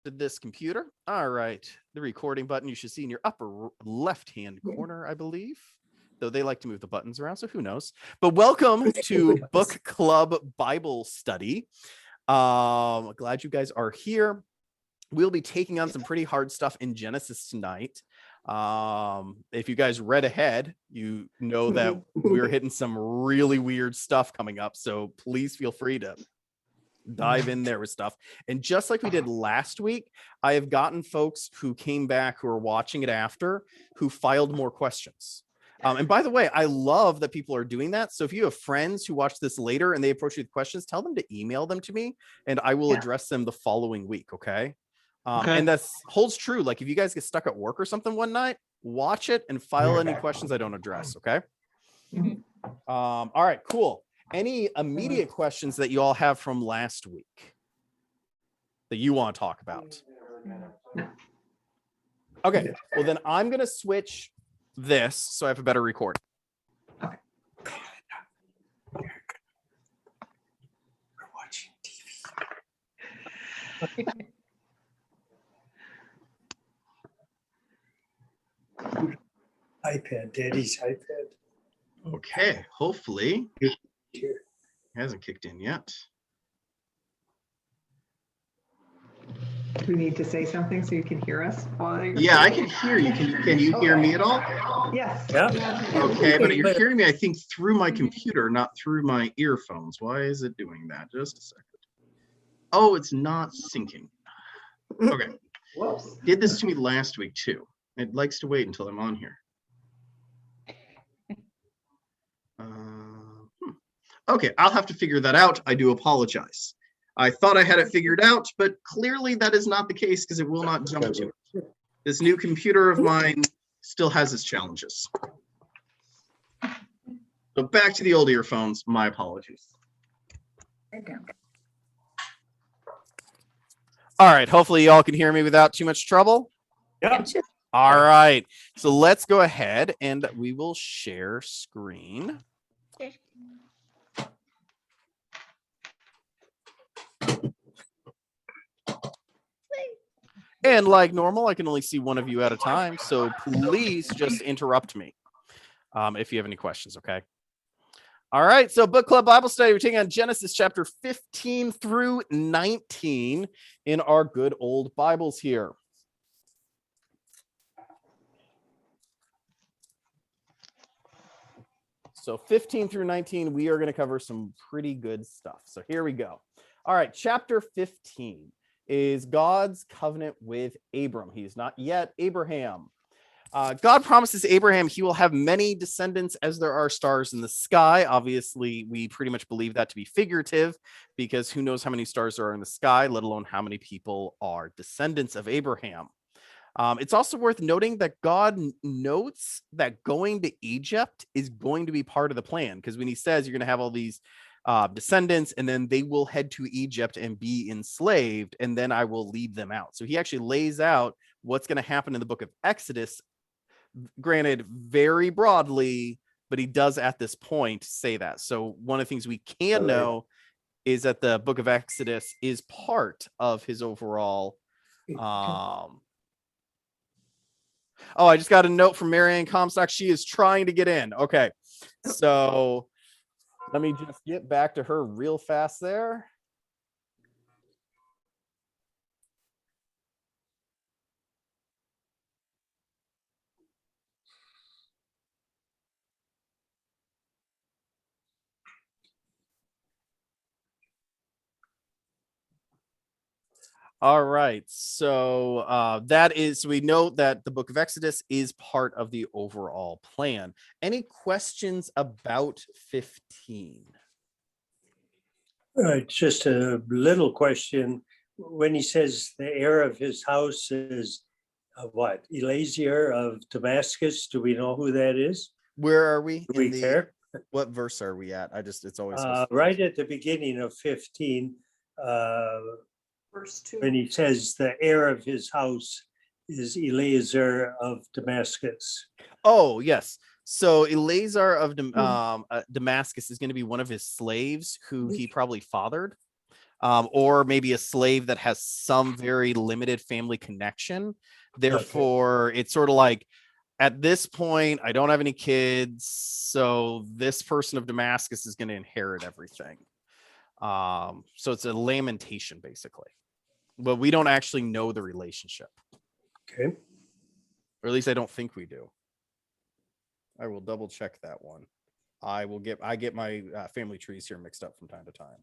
connected this computer. All right. The recording button you should see in your upper left-hand corner, I believe. Though they like to move the buttons around, so who knows. But welcome to Book Club Bible Study. Glad you guys are here. We'll be taking on some pretty hard stuff in Genesis tonight. If you guys read ahead, you know that we're hitting some really weird stuff coming up. So please feel free to dive in there with stuff. And just like we did last week, I have gotten folks who came back who are watching it after who filed more questions. And by the way, I love that people are doing that. So if you have friends who watch this later and they approach you with questions, tell them to email them to me and I will address them the following week. Okay. And that holds true. Like if you guys get stuck at work or something one night, watch it and file any questions I don't address. Okay. All right, cool. Any immediate questions that you all have from last week that you want to talk about? Okay. Well, then I'm going to switch this so I have a better recording. Okay. We're watching TV. iPad, Daddy's iPad. Okay, hopefully Here. it hasn't kicked in yet. Do we need to say something so you can hear us? Yeah, I can hear you. Can you hear me at all? Yes. Yeah. Okay, but you're hearing me, I think, through my computer, not through my earphones. Why is it doing that? Just a second. Oh, it's not syncing. Okay. Whoops. Did this to me last week too. It likes to wait until I'm on here. Okay, I'll have to figure that out. I do apologize. I thought I had it figured out, but clearly that is not the case because it will not jump to it. This new computer of mine still has its challenges. So back to the old earphones. My apologies. All right, hopefully y'all can hear me without too much trouble. Yeah. All right, so let's go ahead and we will share screen. And like normal, I can only see one of you at a time, so please just interrupt me if you have any questions, okay? All right, so Book Club Bible Study, we're taking on Genesis chapter 15 through 19 in our good old Bibles here. So 15 through 19, we are going to cover some pretty good stuff. So here we go. All right, chapter 15 is God's covenant with Abram. He is not yet Abraham. God promises Abraham he will have many descendants as there are stars in the sky. Obviously, we pretty much believe that to be figurative because who knows how many stars there are in the sky, let alone how many people are descendants of Abraham. It's also worth noting that God notes that going to Egypt is going to be part of the plan because when he says you're going to have all these descendants and then they will head to Egypt and be enslaved and then I will lead them out. So he actually lays out what's going to happen in the book of Exodus, granted very broadly, but he does at this point say that. So one of the things we can know is that the book of Exodus is part of his overall Oh, I just got a note from Marianne Comstock. She is trying to get in. Okay. So let me just get back to her real fast there. All right. So we know that the book of Exodus is part of the overall plan. Any questions about 15? Just a little question. When he says the heir of his house is what? Eleazar of Damascus. Do we know who that is? Where are we? Do we care? What verse are we at? It's always right at the beginning of 15. Verse 2. When he says the heir of his house is Eleazar of Damascus. Oh, yes. So Eleazar of Damascus is going to be one of his slaves who he probably fathered. or maybe a slave that has some very limited family connection. Therefore, it's sort of like, at this point, I don't have any kids, so this person of Damascus is going to inherit everything. So it's a lamentation, basically. But we don't actually know the relationship. Okay. Or at least I don't think we do. I will double check that one. I get my family trees here mixed up from time to time.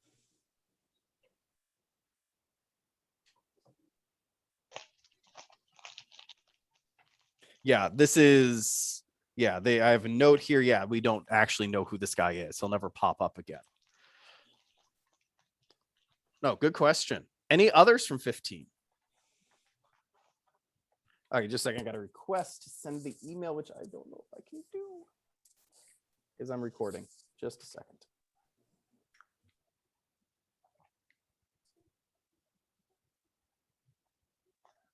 Yeah, this is, yeah, I have a note here. Yeah, we don't actually know who this guy is. He'll never pop up again. No, good question. Any others from 15? Okay, just a second. I got a request to send the email, which I don't know if I can do because I'm recording. Just a second.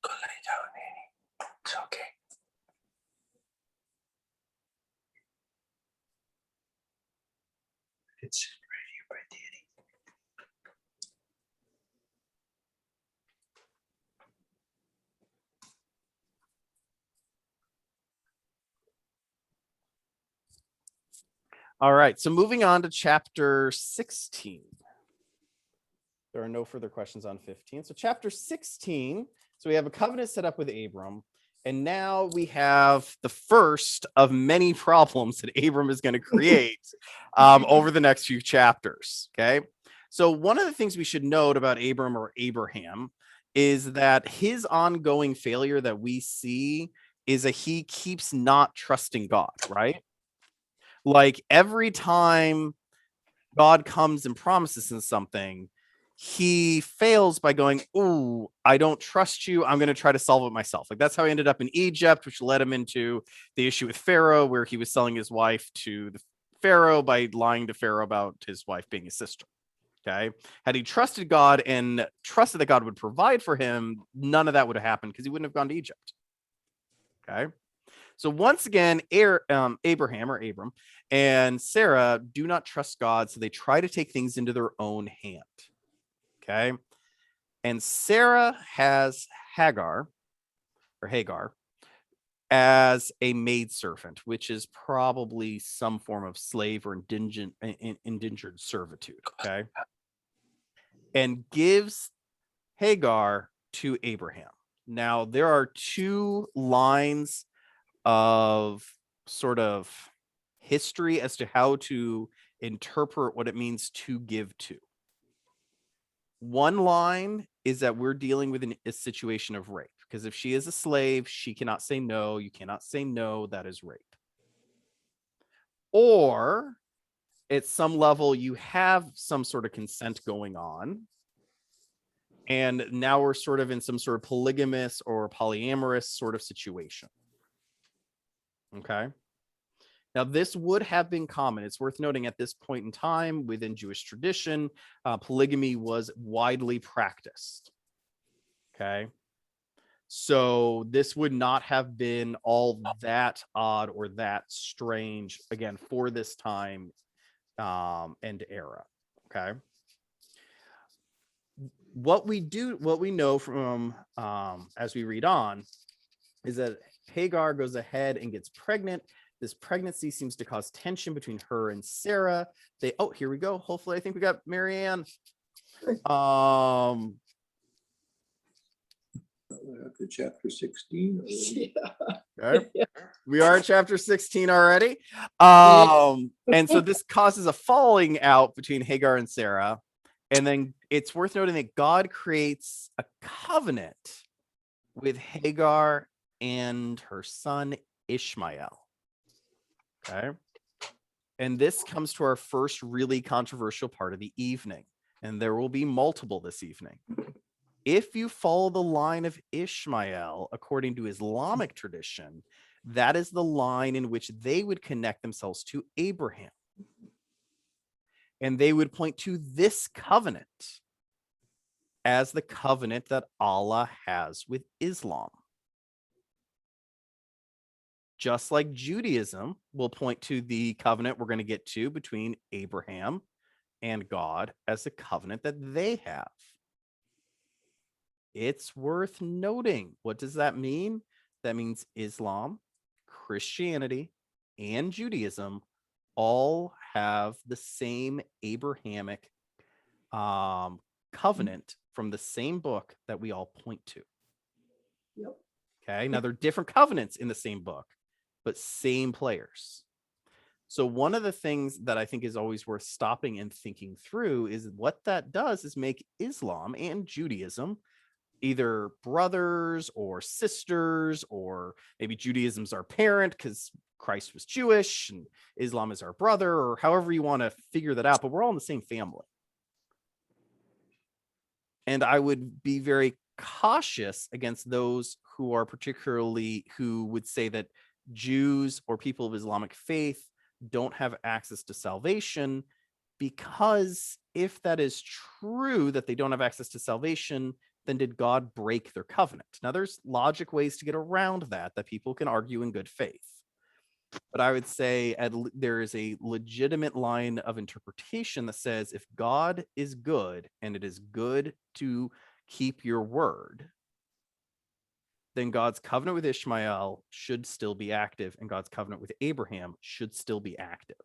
Go lay down, Annie. It's okay. It's right here by Danny. All right, so moving on to chapter 16. There are no further questions on 15. So chapter 16, so we have a covenant set up with Abram, and now we have the first of many problems that Abram is going to create over the next few chapters, okay? So one of the things we should note about Abram or Abraham is that his ongoing failure that we see is that he keeps not trusting God, right? Like every time God comes and promises him something, he fails by going, "Ooh, I don't trust you. I'm going to try to solve it myself." Like that's how he ended up in Egypt, which led him into the issue with Pharaoh, where he was selling his wife to the Pharaoh by lying to Pharaoh about his wife being his sister. Okay. Had he trusted God and trusted that God would provide for him, none of that would have happened because he wouldn't have gone to Egypt. Okay. So once again, Abraham or Abram and Sarah do not trust God, so they try to take things into their own hand. Okay. And Sarah has Hagar as a maidservant, which is probably some form of slave or indentured servitude. Okay. And gives Hagar to Abraham. Now, there are two lines of sort of history as to how to interpret what it means to give to. One line is that we're dealing with a situation of rape, because if she is a slave, she cannot say no. You cannot say no. That is rape. Or at some level, you have some sort of consent going on. And now we're sort of in some sort of polygamous or polyamorous sort of situation. Okay. Now, this would have been common. It's worth noting at this point in time within Jewish tradition, polygamy was widely practiced. Okay. So this would not have been all that odd or that strange, again, for this time and era. Okay. What we know from as we read on is that Hagar goes ahead and gets pregnant. This pregnancy seems to cause tension between her and Sarah. Here we go. Hopefully, I think we got Marianne. To chapter 16. Okay. We are at chapter 16 already. And so this causes a falling out between Hagar and Sarah. And then it's worth noting that God creates a covenant with Hagar and her son Ishmael. Okay. And this comes to our first really controversial part of the evening. And there will be multiple this evening. If you follow the line of Ishmael, according to Islamic tradition, that is the line in which they would connect themselves to Abraham. And they would point to this covenant as the covenant that Allah has with Islam. Just like Judaism will point to the covenant we're going to get to between Abraham and God as a covenant that they have. It's worth noting. What does that mean? That means Islam, Christianity, and Judaism all have the same Abrahamic covenant from the same book that we all point to. Yep. Okay. Now they're different covenants in the same book, but same players. So one of the things that I think is always worth stopping and thinking through is what that does is make Islam and Judaism either brothers or sisters, or maybe Judaism's our parent because Christ was Jewish and Islam is our brother, or however you want to figure that out, but we're all in the same family. And I would be very cautious against those who are who would say that Jews or people of Islamic faith don't have access to salvation, because if that is true, that they don't have access to salvation, then did God break their covenant? Now, there's logic ways to get around that people can argue in good faith. But I would say there is a legitimate line of interpretation that says if God is good and it is good to keep your word, then God's covenant with Ishmael should still be active, and God's covenant with Abraham should still be active.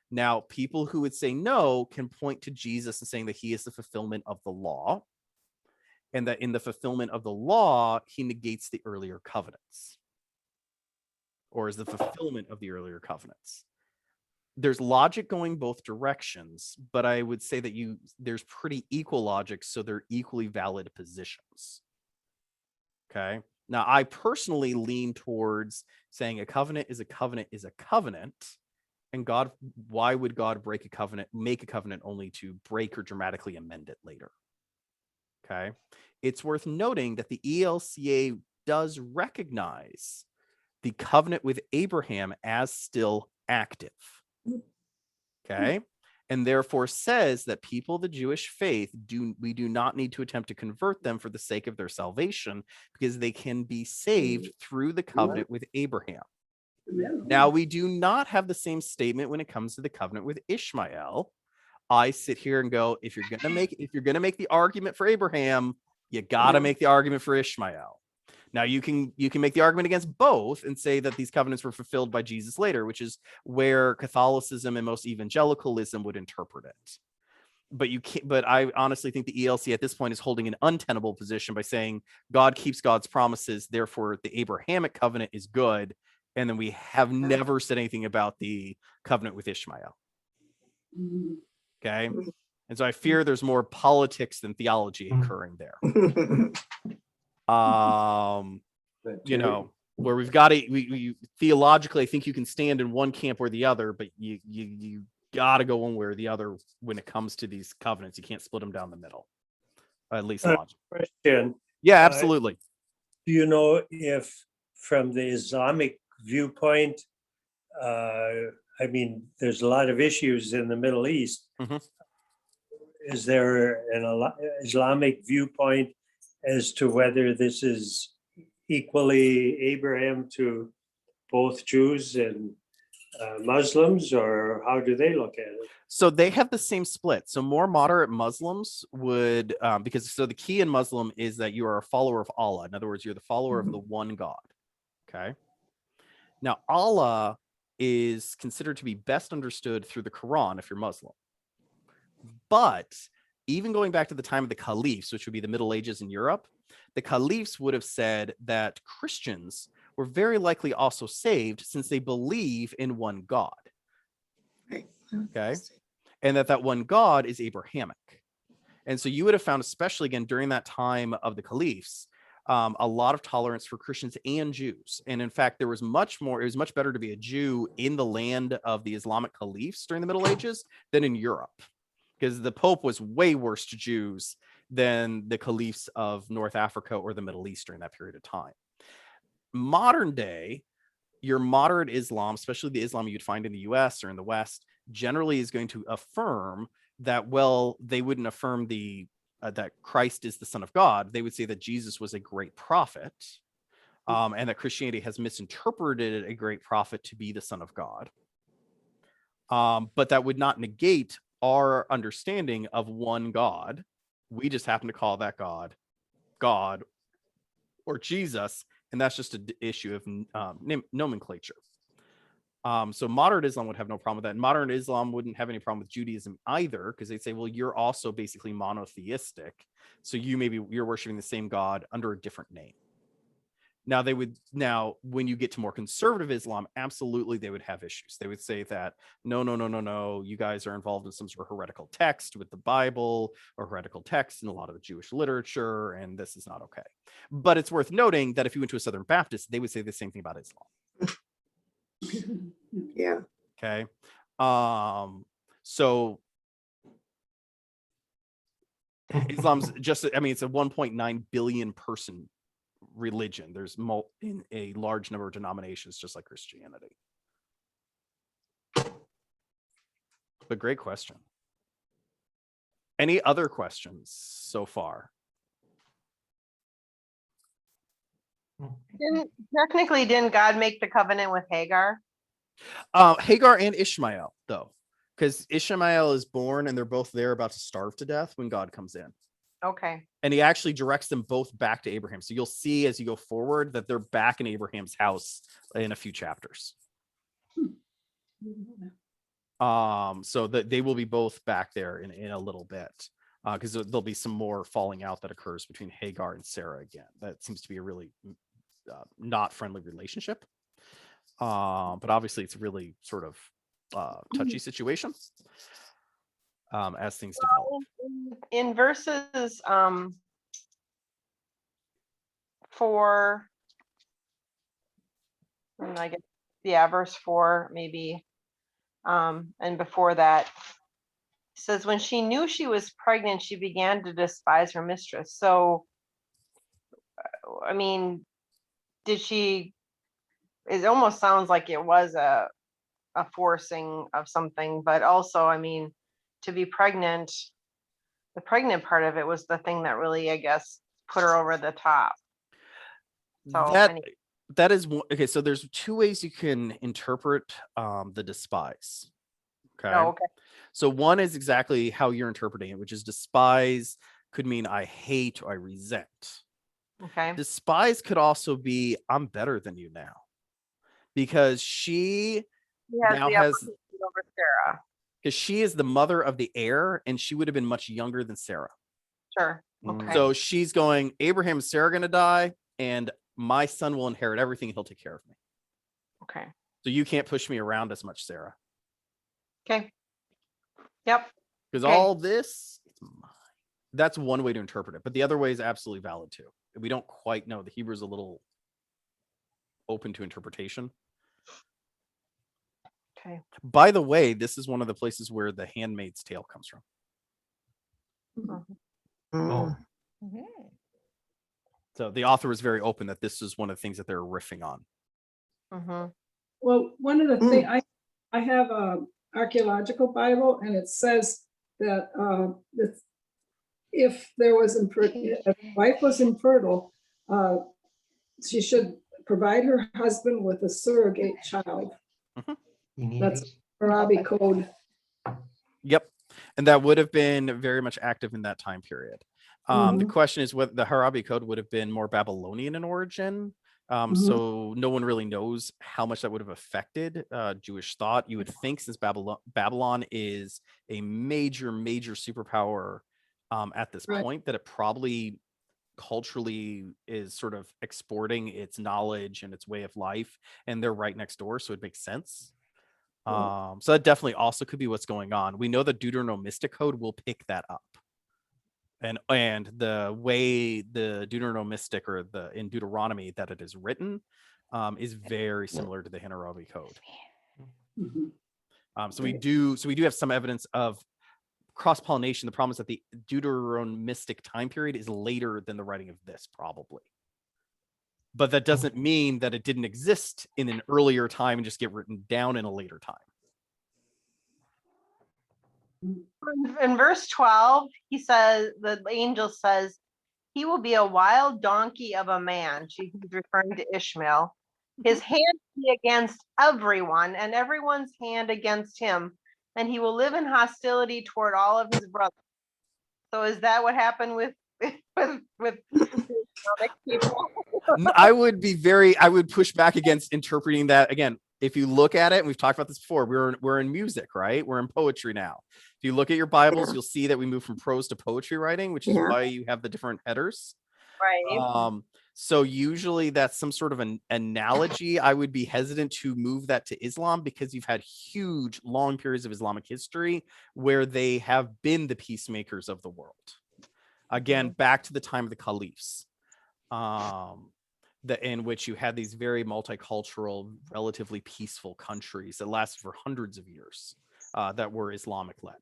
Now, people who would say no can point to Jesus and saying that he is the fulfillment of the law, and that in the fulfillment of the law, he negates the earlier covenants, or is the fulfillment of the earlier covenants. There's logic going both directions, but I would say that there's pretty equal logic, so they're equally valid positions. Okay. Now, I personally lean towards saying a covenant is a covenant is a covenant. And God, why would God make a covenant only to break or dramatically amend it later? Okay. It's worth noting that the ELCA does recognize the covenant with Abraham as still active. Okay. And therefore says that people of the Jewish faith we do not need to attempt to convert them for the sake of their salvation, because they can be saved through the covenant with Abraham. Now, we do not have the same statement when it comes to the covenant with Ishmael. I sit here and go, if you're gonna make the argument for Abraham, you gotta make the argument for Ishmael. Now, you can make the argument against both and say that these covenants were fulfilled by Jesus later, which is where Catholicism and most evangelicalism would interpret it. But you can't. But I honestly think the ELC at this point is holding an untenable position by saying God keeps God's promises, therefore the Abrahamic covenant is good, and then we have never said anything about the covenant with Ishmael. Okay, and so I fear there's more politics than theology occurring there. Where we've got we theologically, I think you can stand in one camp or the other, but you got to go one way or the other when it comes to these covenants. You can't split them down the middle, at least logically. Question. Yeah, absolutely. Do you know if from the Islamic viewpoint, I mean, there's a lot of issues in the Middle East. Mhm. Is there an Islamic viewpoint as to whether this is equally Abraham to both Jews and Muslims, or how do they look at it? So they have the same split. So more moderate Muslims would, because the key in Muslim is that you are a follower of Allah. In other words, you're the follower of the one God. Okay. Now, Allah is considered to be best understood through the Quran if you're Muslim. But even going back to the time of the caliphs, which would be the Middle Ages in Europe, the caliphs would have said that Christians were very likely also saved since they believe in one God. Right. Okay. And that one God is Abrahamic. And so you would have found, especially again during that time of the caliphs, a lot of tolerance for Christians and Jews. And in fact, it was much better to be a Jew in the land of the Islamic caliphs during the Middle Ages than in Europe, because the Pope was way worse to Jews than the caliphs of North Africa or the Middle East during that period of time. Modern day, your moderate Islam, especially the Islam you'd find in the US or in the West, generally is going to affirm that, well, they wouldn't affirm that Christ is the Son of God. They would say that Jesus was a great prophet, and that Christianity has misinterpreted a great prophet to be the Son of God. But that would not negate our understanding of one God. We just happen to call that God or Jesus, and that's just an issue of nomenclature. So modern Islam would have no problem with that. And modern Islam wouldn't have any problem with Judaism either, because they'd say, well, you're also basically monotheistic. So you're worshiping the same God under a different name. Now, when you get to more conservative Islam, absolutely they would have issues. They would say that, no, you guys are involved in some sort of heretical text with the Bible or heretical text in a lot of the Jewish literature, and this is not okay. But it's worth noting that if you went to a Southern Baptist, they would say the same thing about Islam. Yeah. Okay. So Islam's just, I mean, it's a 1.9 billion person religion. There's in a large number of denominations, just like Christianity. But great question. Any other questions so far? Didn't God make the covenant with Hagar? Hagar and Ishmael, though, because Ishmael is born and they're both there about to starve to death when God comes in. Okay. And he actually directs them both back to Abraham. So you'll see as you go forward that they're back in Abraham's house in a few chapters. So that they will be both back there in a little bit, because there'll be some more falling out that occurs between Hagar and Sarah again. That seems to be a really not friendly relationship. But obviously it's a really sort of touchy situation as things develop. In verses 4, and I guess verse 4 maybe, and before that, it says when she knew she was pregnant, she began to despise her mistress. So, I mean, it almost sounds like it was a forcing of something, but also, I mean, to be pregnant, the pregnant part of it was the thing that really, I guess, put her over the top. So that is okay. So there's two ways you can interpret the despise. Okay. Oh, okay. So one is exactly how you're interpreting it, which is despise could mean I hate or I resent. Okay. Despise could also be I'm better than you now, because she now has over Sarah. Because she is the mother of the heir, and she would have been much younger than Sarah. Sure. Okay. So she's going, Abraham and Sarah are going to die, and my son will inherit everything. He'll take care of me. Okay. So you can't push me around as much, Sarah. Okay. Yep. Because all this, it's mine. That's one way to interpret it. But the other way is absolutely valid too. We don't quite know. The Hebrew is a little open to interpretation. Okay. By the way, this is one of the places where the Handmaid's Tale comes from. Oh. So the author was very open that this is one of the things that they're riffing on. Mm-hmm. Well, one of the things, I have a archaeological Bible, and it says that if a wife was infertile, she should provide her husband with a surrogate child. That's Arabic code. Yep. And that would have been very much active in that time period. The question is whether the Hammurabi Code would have been more Babylonian in origin. So no one really knows how much that would have affected Jewish thought. You would think, since Babylon is a major superpower at this point, that it probably culturally is sort of exporting its knowledge and its way of life, and they're right next door, so it makes sense. So that definitely also could be what's going on. We know the Deuteronomistic Code will pick that up. And the way the Deuteronomistic or in Deuteronomy that it is written is very similar to the Hammurabi Code. So we do have some evidence of cross-pollination. The problem is that the Deuteronomistic time period is later than the writing of this, probably. But that doesn't mean that it didn't exist in an earlier time and just get written down in a later time. In verse 12, he says, the angel says, he will be a wild donkey of a man. She's referring to Ishmael. His hand be against everyone, and everyone's hand against him, and he will live in hostility toward all of his brothers. So is that what happened with with Islamic people? I would push back against interpreting that. Again, if you look at it, and we've talked about this before, we're in music, right? We're in poetry now. If you look at your Bibles, Yeah. you'll see that we move from prose to poetry writing, which is Yeah. why you have the different headers. Right. So usually that's some sort of an analogy. I would be hesitant to move that to Islam because you've had huge, long periods of Islamic history where they have been the peacemakers of the world. Again, back to the time of the caliphs, in which you had these very multicultural, relatively peaceful countries that lasted for hundreds of years, that were Islamic led,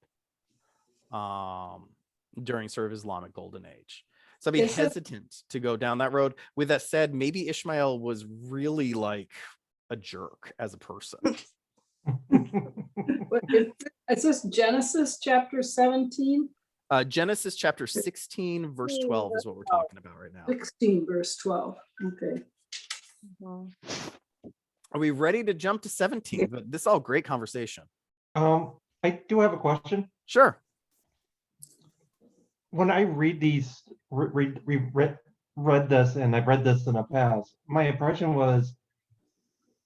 during sort of Islamic golden age. So I'd be Is it- hesitant to go down that road. With that said, maybe Ishmael was really like a jerk as a person. Is this Genesis chapter 17? Genesis chapter 16, verse 12 is what we're talking about right now. 16 verse 12. Okay. Mhm. Are we ready to jump to 17? But this is all great conversation. I do have a question. Sure. When I read these, read this, and I've read this in the past, my impression was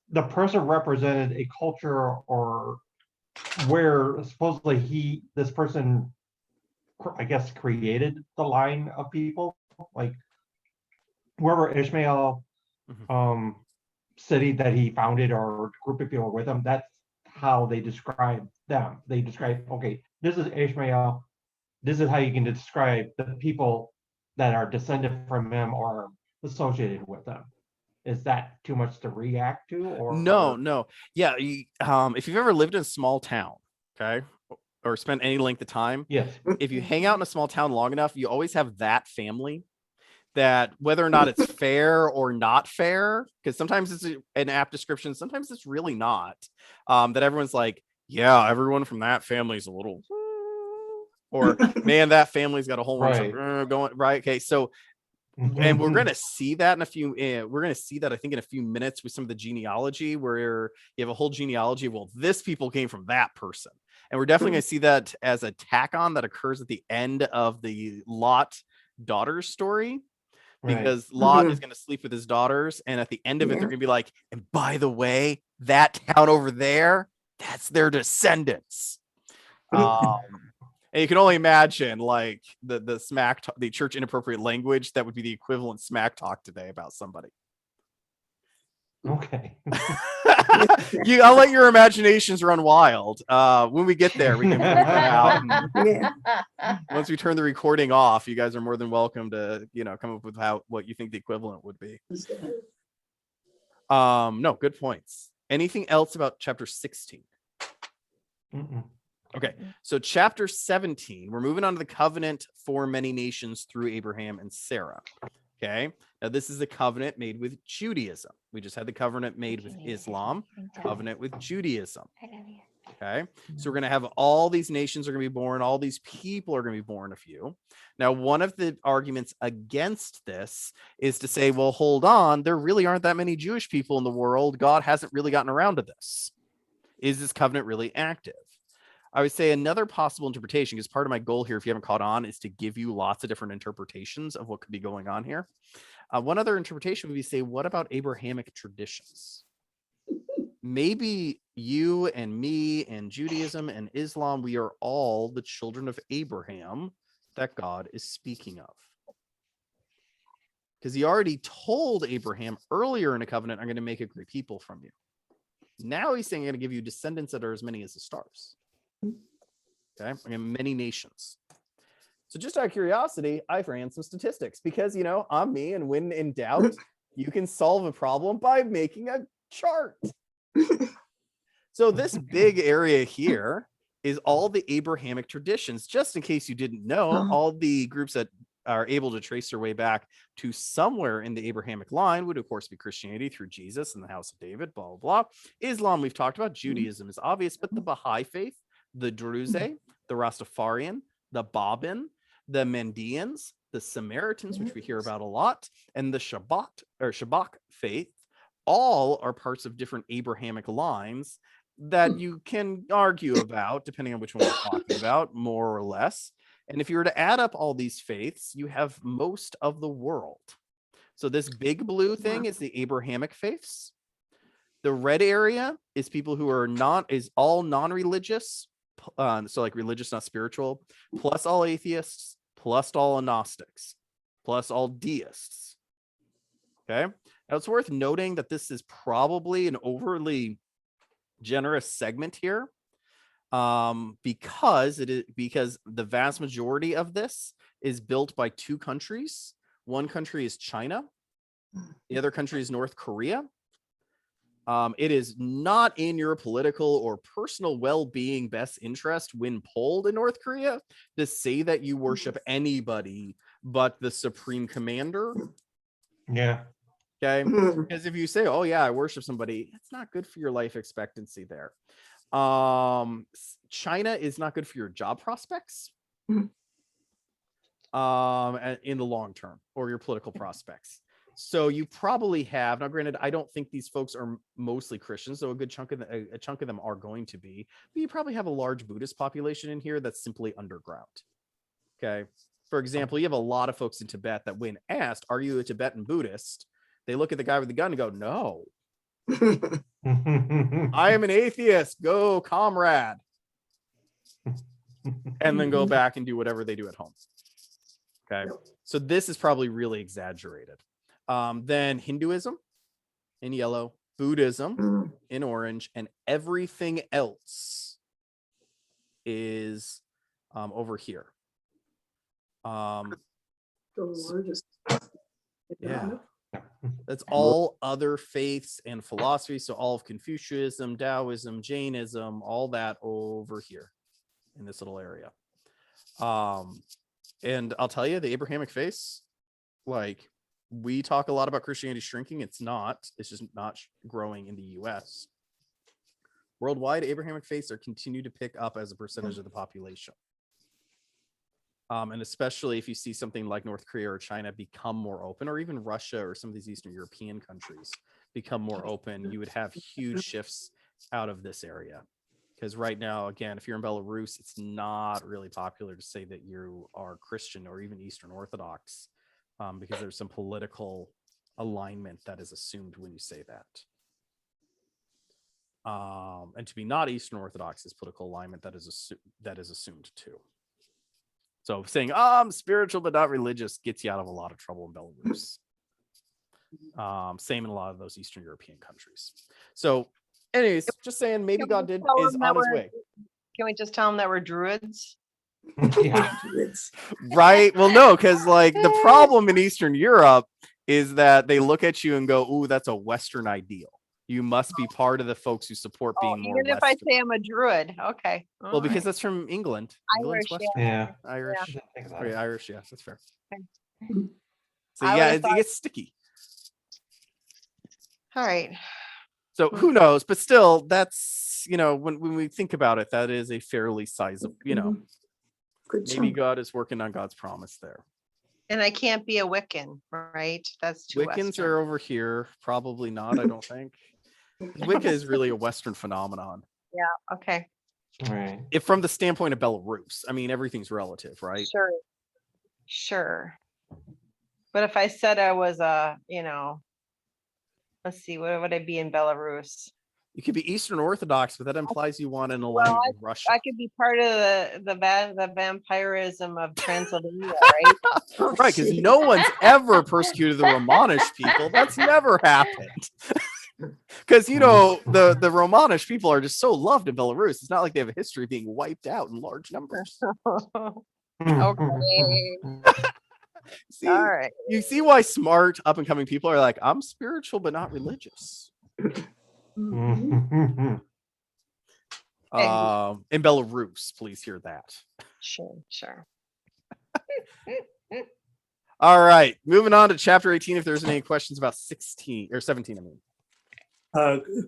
the person represented a culture or where supposedly this person, I guess, created the line of people, like wherever Ishmael city that he founded or group of people with him, that's how they describe them. They describe, okay, this is Ishmael. This is how you can describe the people that are descended from him or associated with them. Is that too much to react to? Or No. Yeah. If you've ever lived in a small town, okay, or spent any length of time, yes, if you hang out in a small town long enough, you always have that family that, whether or not it's fair or not fair, because sometimes it's an apt description, sometimes it's really not, that everyone's like, yeah, everyone from that family is a little, or man, that family's got a whole bunch of going, right? Okay, so and we're going to see that in a few, we're going to see that I think in a few minutes with some of the genealogy, where you have a whole genealogy. Well, this people came from that person, and we're definitely going to see that as a tack on that occurs at the end of the Lot daughters story, because Lot is going to sleep with his daughters, and at the end of it, they're going to be like, and by the way, that town over there, that's their descendants. And you can only imagine, like, the smack talk, the church inappropriate language that would be the equivalent smack talk today about somebody. Okay. I'll let your imaginations run wild. When we get there, we can figure that out. And once we turn the recording off, you guys are more than welcome to, come up with what you think the equivalent would be. No, good points. Anything else about chapter 16? Okay, so chapter 17, we're moving on to the covenant for many nations through Abraham and Sarah. Okay, now this is a covenant made with Judaism. We just had the covenant made with Islam, covenant with Judaism. Okay, so we're going to have all these nations are going to be born, all these people are going to be born of you. Now, one of the arguments against this is to say, well, hold on, there really aren't that many Jewish people in the world. God hasn't really gotten around to this. Is this covenant really active? I would say another possible interpretation, because part of my goal here, if you haven't caught on, is to give you lots of different interpretations of what could be going on here. One other interpretation would be, say, what about Abrahamic traditions? Maybe you and me and Judaism and Islam, we are all the children of Abraham that God is speaking of. Because he already told Abraham earlier in a covenant, I'm going to make a great people from you. Now he's saying I'm going to give you descendants that are as many as the stars. Okay, many nations. So just out of curiosity, I ran some statistics because, I'm me, and when in doubt, you can solve a problem by making a chart. So this big area here is all the Abrahamic traditions. Just in case you didn't know, all the groups that are able to trace their way back to somewhere in the Abrahamic line would, of course, be Christianity through Jesus and the house of David, blah, blah, blah. Islam, we've talked about. Judaism is obvious, but the Baha'i faith, the Druze, the Rastafarian, the Babin, the Mandeans, the Samaritans, which we hear about a lot, and the Shabbat faith all are parts of different Abrahamic lines that you can argue about, depending on which one we're talking about, more or less. And if you were to add up all these faiths, you have most of the world. So this big blue thing is the Abrahamic faiths. The red area is people who are all non-religious, so like religious, not spiritual, plus all atheists, plus all agnostics, plus all deists. Okay. Now it's worth noting that this is probably an overly generous segment here, because the vast majority of this is built by two countries. One country is China, the other country is North Korea. It is not in your political or personal well-being best interest when polled in North Korea to say that you worship anybody but the supreme commander. Yeah. Okay. Because if you say, oh yeah, I worship somebody, it's not good for your life expectancy there. China is not good for your job prospects in the long term, or your political prospects. So you probably have, now granted, I don't think these folks are mostly Christians, so a good chunk of them are going to be, but you probably have a large Buddhist population in here that's simply underground. Okay. For example, you have a lot of folks in Tibet that when asked, are you a Tibetan Buddhist? They look at the guy with the gun and go, no, I am an atheist. Go, comrade. And then go back and do whatever they do at home. Okay. So this is probably really exaggerated. Then Hinduism in yellow, Buddhism in orange, and everything else is over here. Yeah. That's all other faiths and philosophies. So all of Confucianism, Taoism, Jainism, all that over here in this little area. And I'll tell you, the Abrahamic faiths, like, we talk a lot about Christianity shrinking. It's just not growing in the US. Worldwide, Abrahamic faiths are continue to pick up as a percentage of the population. And especially if you see something like North Korea or China become more open, or even Russia or some of these Eastern European countries become more open, you would have huge shifts out of this area. Because right now, again, if you're in Belarus, it's not really popular to say that you are Christian or even Eastern Orthodox, because there's some political alignment that is assumed when you say that. And to be not Eastern Orthodox is political alignment that is assumed too. So saying, I'm spiritual but not religious gets you out of a lot of trouble in Belarus. Same in a lot of those Eastern European countries. So anyways, just saying, maybe God is on his way. Can we just tell them that we're druids? Yeah. Right? Well, no, because like the problem in Eastern Europe is that they look at you and go, ooh, that's a Western ideal. You must be part of the folks who support being more even if Western. I say I'm a druid. Okay. Well, because that's from England. England's Irish, Western. Yeah. Irish. Okay, Irish, yeah, that's fair. Okay. So I yeah, would've it gets sticky. All right. So who knows? But still, that's, when we think about it, that is a fairly sizable, Good maybe chunk. God is working on God's promise there. And I can't be a Wiccan, right? That's too Wiccans Western. are over here. Probably not, I don't think. Wicca is really a Western phenomenon. Yeah. Okay. Right. If from the standpoint of Belarus, I mean, everything's relative, right? Sure. But if I said I was let's see, what would I be in Belarus? You could be Eastern Orthodox, but that implies you want an alignment with Russia. I could be part of the vampirism of Transylvania, right? Right, because no one's ever persecuted the Romanish people. That's never happened. Because the Romanish people are just so loved in Belarus. It's not like they have a history of being wiped out in large numbers. Okay. See, All right. you see why smart up and coming people are like, I'm spiritual but not religious. In Belarus, please hear that. Sure. All right, moving on to chapter 18. If there's any questions about 16 or 17, I mean.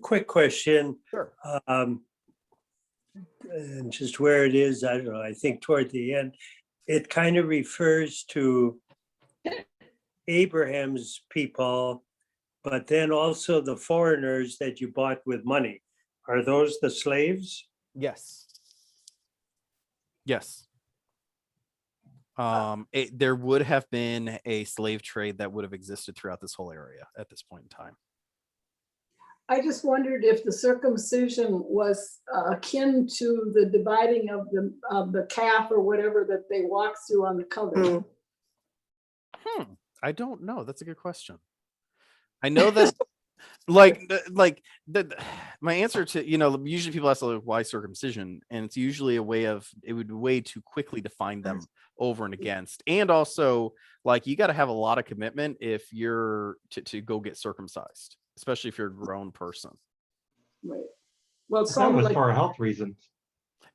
Quick question. Sure. And just where it is, I don't know, I think toward the end, it kind of refers to Abraham's people but then also the foreigners that you bought with money. Are those the slaves? Yes. Yes. There would have been a slave trade that would have existed throughout this whole area at this point in time. I just wondered if the circumcision was akin to the dividing of the calf or whatever that they walk through on the cover. I don't know. That's a good question. I know that my answer to, usually people ask like, why circumcision, and it's usually it would be way too quickly to find them over and against, and also like you got to have a lot of commitment if you're to go get circumcised, especially if you're a grown person. Right. Well, it That sounded was like for health reasons.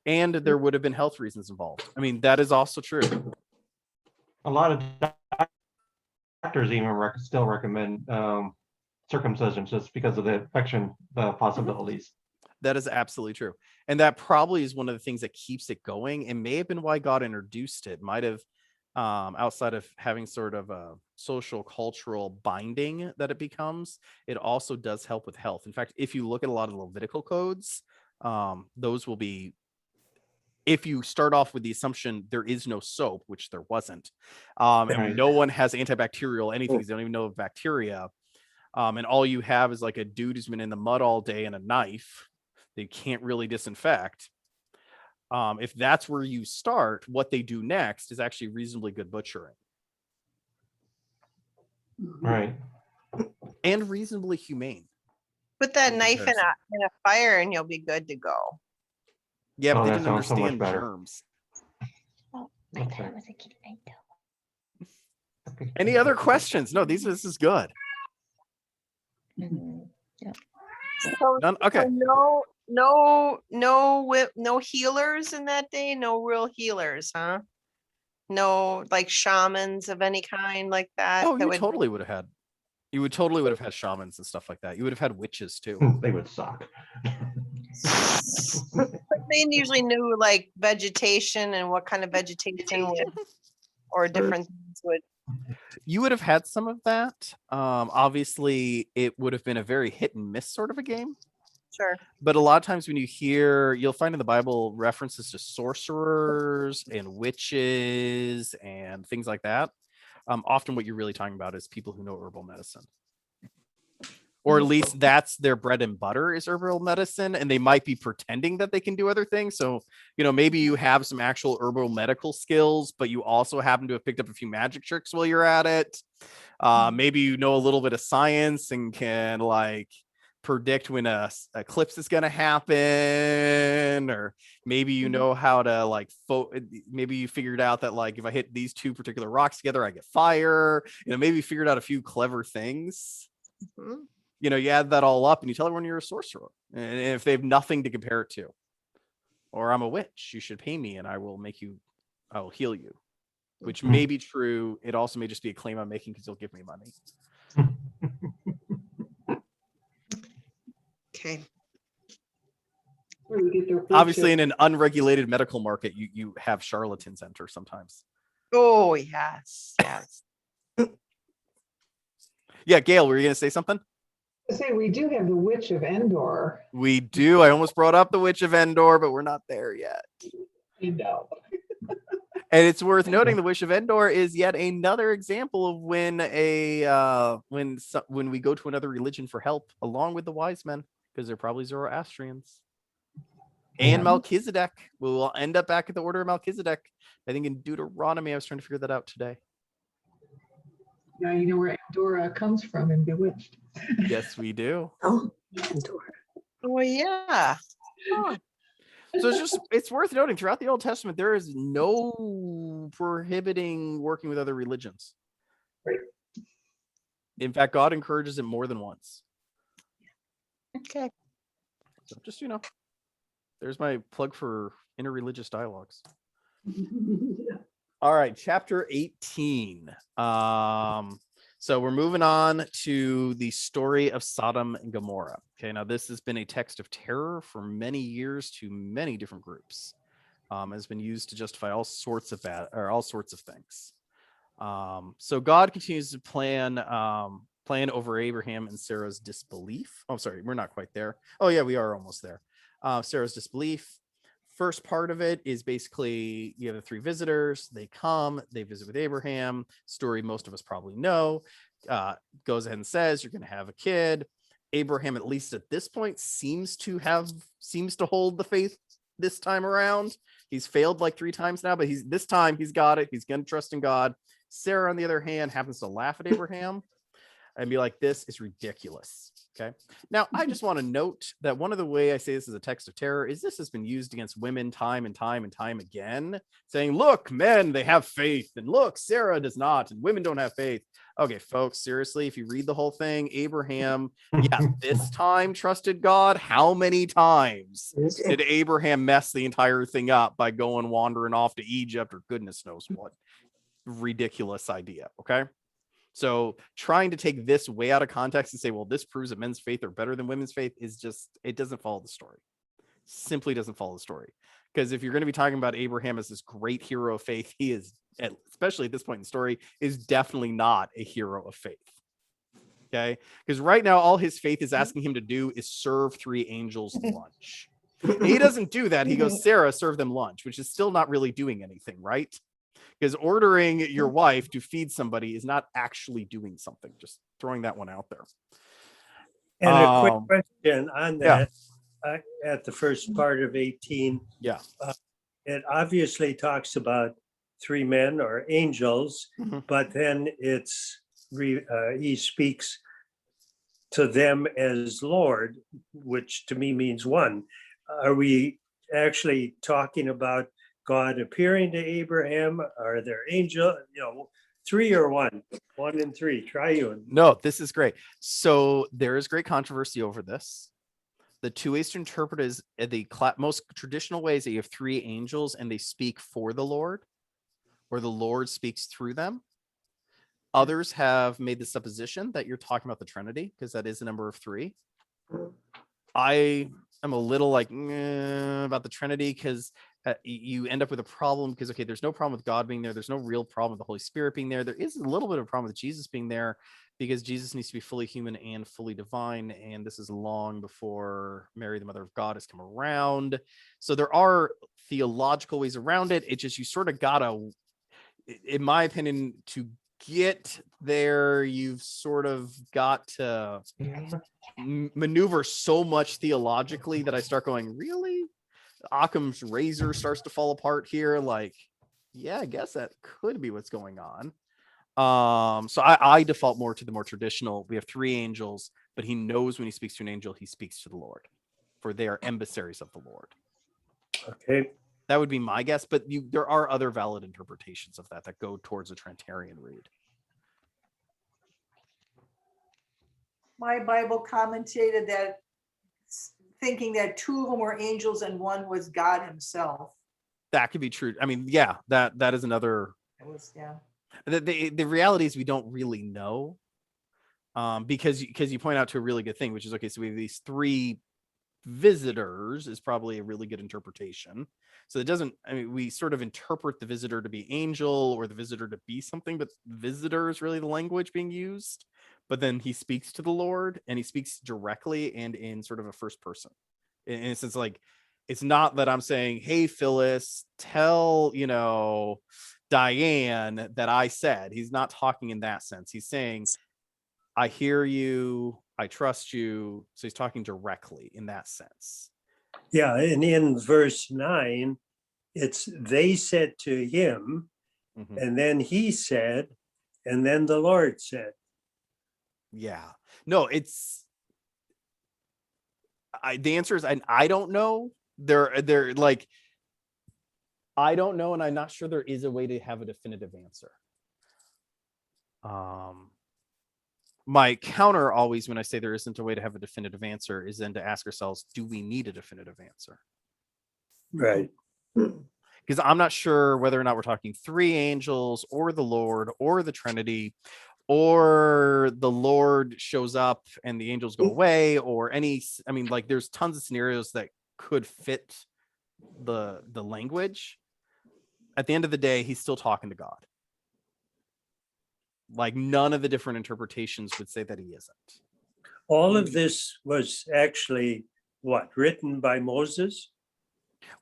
And there would have been health reasons involved. I mean, that is also true. A lot of doctors even still recommend circumcision just because of the infection possibilities. That is absolutely true. And that probably is one of the things that keeps it going. It may have been why God introduced it. Might have, outside of having sort of a social cultural binding that it becomes, it also does help with health. In fact, if you look at a lot of Levitical codes, those will be, if you start off with the assumption there is no soap, which there wasn't, and Right. no one has antibacterial anything, 'cause they don't even know of bacteria, and all you have is like a dude who's been in the mud all day and a knife that you can't really disinfect. If that's where you start, what they do next is actually reasonably good butchering Right. and reasonably humane. Put that In knife in comparison. a fire and you'll be good to go. Yeah, but Oh, they that didn't sounds so much understand better. germs. Oh, I Okay. thought it was a kid. I know. Okay. Any other questions? No, this is good. Mhm. So, None? Okay. so no healers in that day, no real healers, huh? No like shamans of any kind like that. Oh, that you would totally would have had. You would totally would have had shamans and stuff like that. You would have had witches too. They would suck. But they usually knew like vegetation and what kind of vegetation would, or different things would. You would have had some of that. Obviously, it would have been a very hit and miss sort of a game. Sure. But a lot of times when you hear, you'll find in the Bible references to sorcerers and witches and things like that. Often what you're really talking about is people who know herbal medicine. Or at least that's their bread and butter is herbal medicine, and they might be pretending that they can do other things. So, maybe you have some actual herbal medical skills, but you also happen to have picked up a few magic tricks while you're at it. Maybe you know a little bit of science and can like predict when a eclipse is going to happen, or maybe you know how to like maybe you figured out that like if I hit these two particular rocks together I get fire. Maybe you figured out a few clever things. Mhm. You add that all up and you tell everyone you're a sorcerer, and if they have nothing to compare it to, or I'm a witch, you should pay me and I will heal you, which may be true. It also may just be a claim I'm making because you'll give me money. Okay. Where we get their food Obviously, chips. in an unregulated medical market, you have charlatans enter sometimes. Oh yes, yes. Yeah, Gail, were you going to say something? I say we do have the Witch of Endor. We do. I almost brought up the Witch of Endor, but we're not there yet. I know. And it's worth noting the Witch of Endor is yet another example of when when we go to another religion for help, along with the wise men, because they're probably Zoroastrians. And Melchizedek. We will end up back at the order of Melchizedek. I think in Deuteronomy, I was trying to figure that out today. Now you know where Endor comes from in Bewitched. Yes, we do. Oh, Endor. Oh yeah. Huh. So it's worth noting throughout the Old Testament, there is no prohibiting working with other religions. Right. In fact, God encourages it more than once. Okay. So just, there's my plug for interreligious dialogues. Yeah. All right, chapter 18. So we're moving on to the story of Sodom and Gomorrah. Okay, now this has been a text of terror for many years to many different groups. Has been used to justify all sorts of things. So God continues to plan plan over Abraham and Sarah's disbelief. Oh, sorry, we're not quite there. Oh yeah, we are almost there. Sarah's disbelief. First part of it is basically you have the three visitors. They come, they visit with Abraham. Story most of us probably know. Goes ahead and says you're going to have a kid. Abraham, at least at this point, seems to hold the faith this time around. He's failed like 3 times now, but this time he's got it. He's going to trust in God. Sarah, on the other hand, happens to laugh at Abraham and be like, this is ridiculous. Okay. Now, I just want to note that one of the way I say this is a text of terror is this has been used against women time and time again, saying, look, men, they have faith, and look, Sarah does not, and women don't have faith. Okay, folks, seriously, if you read the whole thing, Abraham, this time trusted God. How many times did Abraham mess the entire thing up by going wandering off to Egypt or goodness knows what? Ridiculous idea. Okay. So trying to take this way out of context and say, well, this proves that men's faith are better than women's faith is just, it doesn't follow the story. Simply doesn't follow the story. Because if you're going to be talking about Abraham as this great hero of faith, he is, especially at this point in the story, is definitely not a hero of faith. Okay. Because right now, all his faith is asking him to do is serve 3 angels lunch. He doesn't do that. He goes, Sarah, serve them lunch, which is still not really doing anything, right? Because ordering your wife to feed somebody is not actually doing something. Just throwing that one out there. And a quick question on that, at the first part of 18. Yeah. It obviously talks about 3 men or angels, but then he speaks to them as Lord, which to me means one. Are we actually talking about God appearing to Abraham? Are there angels, 3 or 1? 1 and 3, triune. No, this is great. So there is great controversy over this. The 2 ways to interpret is the most traditional ways that you have 3 angels and they speak for the Lord, or the Lord speaks through them. Others have made the supposition that you're talking about the Trinity, because that is a number of 3. I am a little like about the Trinity, because you end up with a problem because, okay, there's no problem with God being there. There's no real problem with the Holy Spirit being there. There is a little bit of a problem with Jesus being there because Jesus needs to be fully human and fully divine. And this is long before Mary, the mother of God, has come around. So there are theological ways around it. It just, you sort of gotta, in my opinion, to get there, you've sort of got to maneuver so much theologically that I start going, really? Occam's razor starts to fall apart here. Like, yeah, I guess that could be what's going on. So I default more to the more traditional. We have 3 angels, but he knows when he speaks to an angel, he speaks to the Lord, for they are emissaries of the Lord. Okay. That would be my guess, but there are other valid interpretations of that go towards a Trinitarian read. My Bible commentated that, thinking that 2 of them were angels and 1 was God himself. That could be true. I mean, yeah, that is another. It was, yeah. The reality is we don't really know, because you point out to a really good thing, which is, okay, so we have these 3 visitors is probably a really good interpretation. So it doesn't, I mean, we sort of interpret the visitor to be angel or the visitor to be something, but visitor is really the language being used. But then he speaks to the Lord, and he speaks directly and in sort of a first person. In a sense, like, it's not that I'm saying, hey, Phyllis, tell, Diane that I said. He's not talking in that sense. He's saying, I hear you, I trust you. So he's talking directly in that sense. Yeah, and in verse 9, it's they said to him, and then he said, and then the Lord said. Yeah. No, it's the answer is I don't know. They're like, I don't know, and I'm not sure there is a way to have a definitive answer. My counter always, when I say there isn't a way to have a definitive answer, is then to ask ourselves, do we need a definitive answer? Right. Because I'm not sure whether or not we're talking 3 angels or the Lord or the Trinity, or the Lord shows up and the angels go away, or like, there's tons of scenarios that could fit the language. At the end of the day, he's still talking to God. Like none of the different interpretations would say that he isn't. All of this was actually what, written by Moses?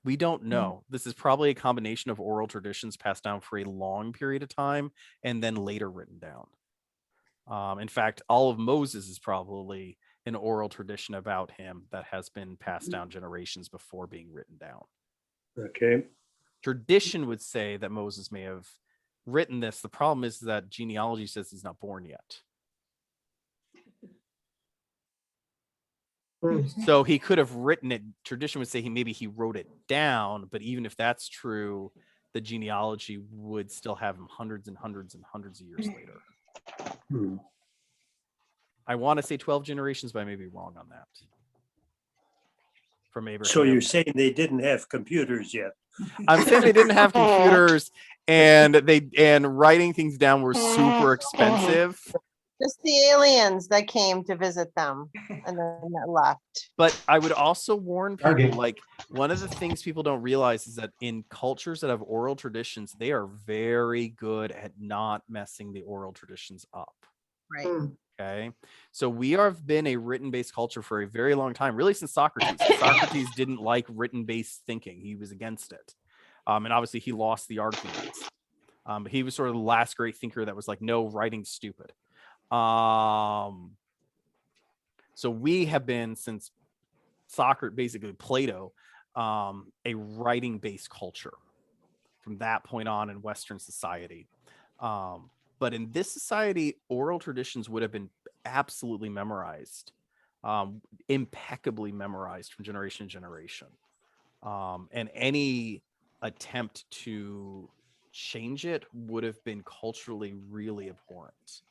We don't know. This is probably a combination of oral traditions passed down for a long period of time and then later written down. In fact, all of Moses is probably an oral tradition about him that has been passed down generations before being written down. Okay. Tradition would say that Moses may have written this. The problem is that genealogy says he's not born yet. So he could have written it. Tradition would say maybe he wrote it down, but even if that's true, the genealogy would still have him hundreds and hundreds and hundreds of years later. Hmm. I want to say 12 generations, but I may be wrong on that. From Abraham. So you're saying they didn't have computers yet? I'm saying they didn't have computers and writing things down were super expensive. Just the aliens that came to visit them and then that left. But I would also warn people, Okay. like, one of the things people don't realize is that in cultures that have oral traditions, they are very good at not messing the oral traditions up. Right. Okay. So we have been a written-based culture for a very long time, really since Socrates. Socrates didn't like written-based thinking. He was against it. And obviously he lost the arguments. But he was sort of the last great thinker that was like, no, writing's stupid. So we have been, since Socrates, basically Plato, a writing-based culture from that point on in Western society. But in this society, oral traditions would have been absolutely memorized, impeccably memorized from generation to generation. And any attempt to change it would have been culturally really abhorrent.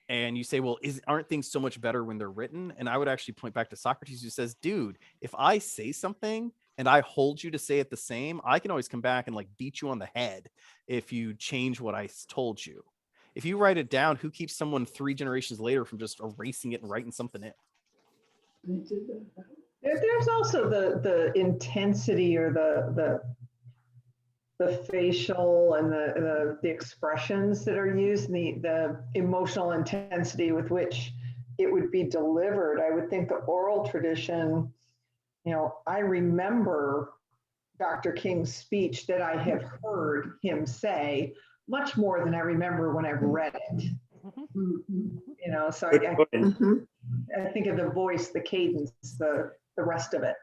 And you say, well, aren't things so much better when they're written? And I would actually point back to Socrates, who says, dude, if I say something and I hold you to say it the same, I can always come back and like beat you on the head if you change what I told you. If you write it down, who keeps someone 3 generations later from just erasing it and writing something in? There's also the intensity or the facial and the expressions that are used, and the emotional intensity with which it would be delivered. I would think the oral tradition, I remember Dr. King's speech that I have heard him say much more than I remember when I've read it. So I think of the voice, the cadence, the rest of it.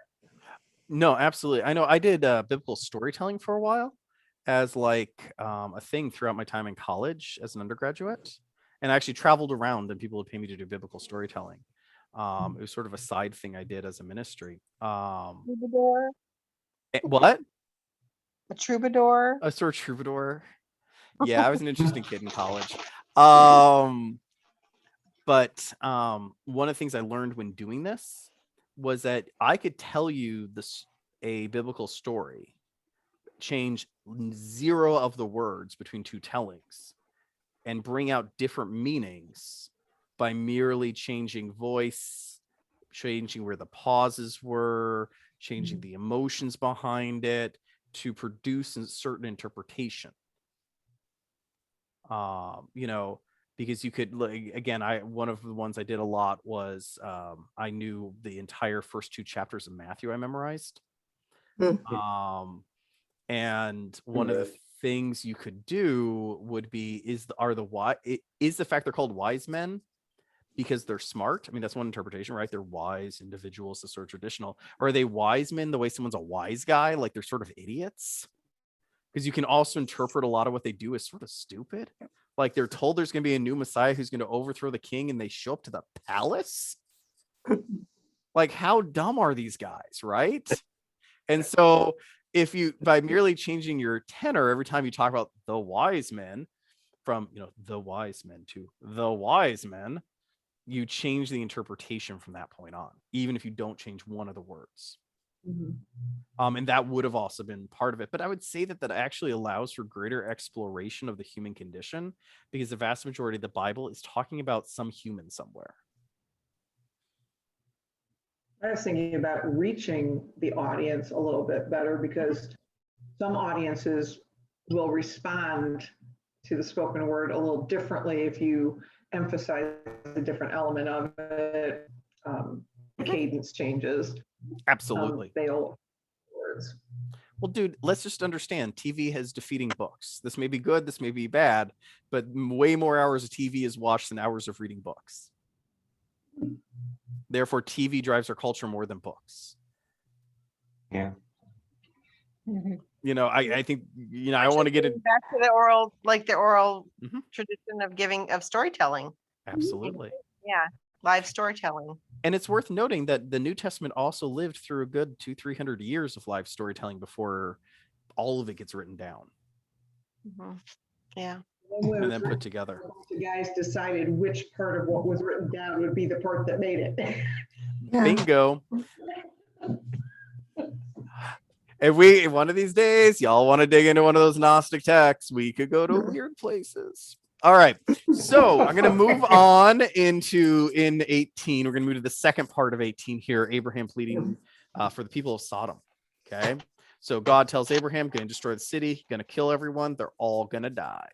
No, absolutely. I know I did biblical storytelling for a while as like a thing throughout my time in college as an undergraduate, and I actually traveled around and people would pay me to do biblical storytelling. It was sort of a side thing I did as a ministry. Troubadour? What? A troubadour? A sort of troubadour. Yeah, I was an interesting kid in college. But one of the things I learned when doing this was that I could tell you a biblical story, change 0 of the words between 2 tellings, and bring out different meanings by merely changing voice, changing where the pauses were, changing the emotions behind it to produce a certain interpretation. Because you could, like, again, one of the ones I did a lot was I knew the entire first 2 chapters of Matthew I memorized. And one of the things you could do would be is the fact they're called wise men because they're smart. I mean, that's one interpretation, right? They're wise individuals, the sort of traditional. Or are they wise men the way someone's a wise guy, like they're sort of idiots? Because you can also interpret a lot of what they do as sort of stupid. Like they're told there's going to be a new Messiah who's going to overthrow the king, and they show up to the palace. Like, how dumb are these guys, right? And so if you, by merely changing your tenor every time you talk about the wise men, from the wise men to the wise men, you change the interpretation from that point on, even if you don't change one of the words. And that would have also been part of it. But I would say that actually allows for greater exploration of the human condition, because the vast majority of the Bible is talking about some human somewhere. I was thinking about reaching the audience a little bit better, because some audiences will respond to the spoken word a little differently if you emphasize a different element of it. Cadence changes. Absolutely. They'll words. Well, dude, let's just understand TV has defeating books. This may be good, this may be bad, but way more hours of TV is watched than hours of reading books. Therefore, TV drives our culture more than books. Yeah. You know, I think, you know, I want to get it. Back to the oral, like the oral Mhm. tradition of storytelling. Absolutely. Yeah, live storytelling. And it's worth noting that the New Testament also lived through a good 200-300 years of live storytelling before all of it gets written down Mhm. Yeah. When it and was then put together. the guys decided which part of what was written down would be the part that made it. Yeah. Bingo. If one of these days y'all want to dig into one of those Gnostic texts, we could go to weird places. All right. So I'm going to move on in 18. We're going to move to the second part of 18 here. Abraham pleading for the people of Sodom. Okay. So God tells Abraham, going to destroy the city, going to kill everyone. They're all going to die.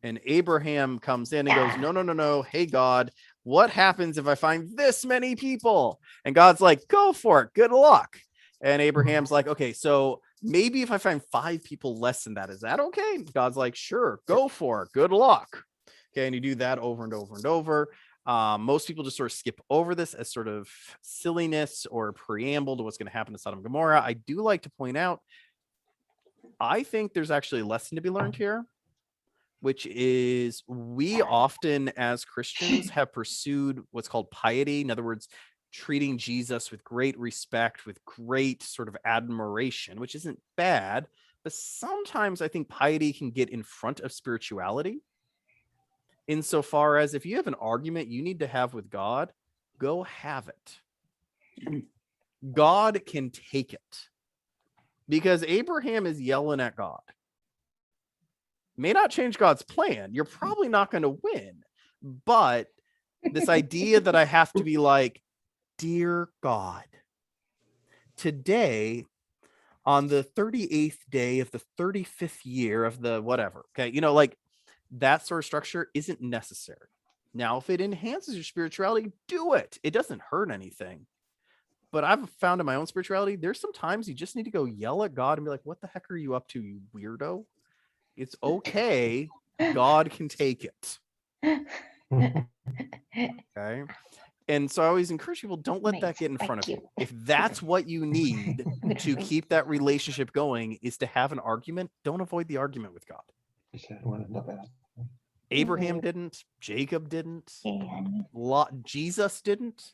And Abraham comes in and goes, no, no, no, no. Hey, God, what happens if I find this many people? And God's like, go for it. Good luck. And Abraham's like, okay, so maybe if I find 5 people less than that, is that okay? God's like, sure, go for it. Good luck. Okay. And you do that over and over and over. Most people just sort of skip over this as sort of silliness or preamble to what's going to happen to Sodom and Gomorrah. I do like to point out, I think there's actually a lesson to be learned here, which is we often as Christians have pursued what's called piety. In other words, treating Jesus with great respect, with great sort of admiration, which isn't bad, but sometimes I think piety can get in front of spirituality. Insofar as if you have an argument you need to have with God, go have it. God can take it. Because Abraham is yelling at God. May not change God's plan. You're probably not going to win. But this idea that I have to be like, dear God, today on the 38th day of the 35th year of the whatever, okay, you know, like that sort of structure isn't necessary. Now, if it enhances your spirituality, do it. It doesn't hurt anything. But I've found in my own spirituality, there's some times you just need to go yell at God and be like, what the heck are you up to, you weirdo? It's okay. God can take it. Okay. And so I always encourage people, don't let that get in front of you. If that's what you need to keep that relationship going is to have an argument, don't avoid the argument with God. Abraham didn't. Jacob didn't. Jesus didn't.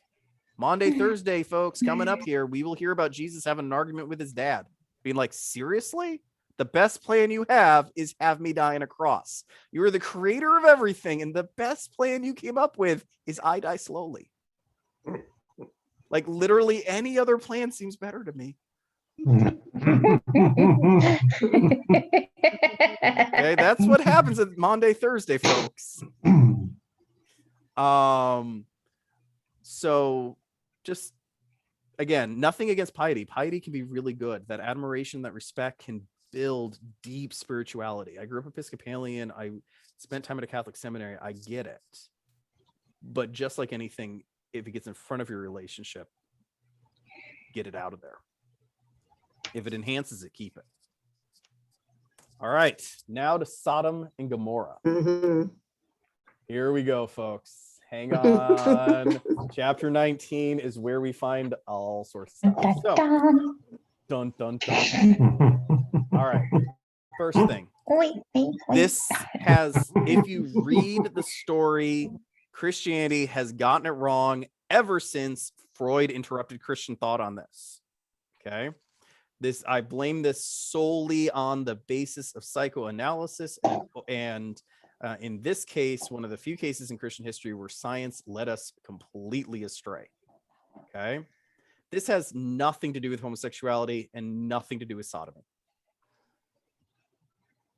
Monday, Thursday, folks, coming up here, we will hear about Jesus having an argument with his dad. Being like, seriously? The best plan you have is have me die on a cross. You are the creator of everything, and the best plan you came up with is I die slowly. Like literally any other plan seems better to me. Okay, that's what happens at Monday, Thursday, folks. So just again, nothing against piety. Piety can be really good. That admiration, that respect can build deep spirituality. I grew up Episcopalian. I spent time at a Catholic seminary. I get it. But just like anything, if it gets in front of your relationship, get it out of there. If it enhances it, keep it. All right, now to Sodom and Gomorrah. Mhm. Here we go, folks. Hang on. Chapter 19 is where we find all sorts of stuff. So, dun, dun, dun. All right. First thing. This has, if you read the story, Christianity has gotten it wrong ever since Freud interrupted Christian thought on this. Okay. I blame this solely on the basis of psychoanalysis and in this case, one of the few cases in Christian history where science led us completely astray. Okay. This has nothing to do with homosexuality and nothing to do with sodomy.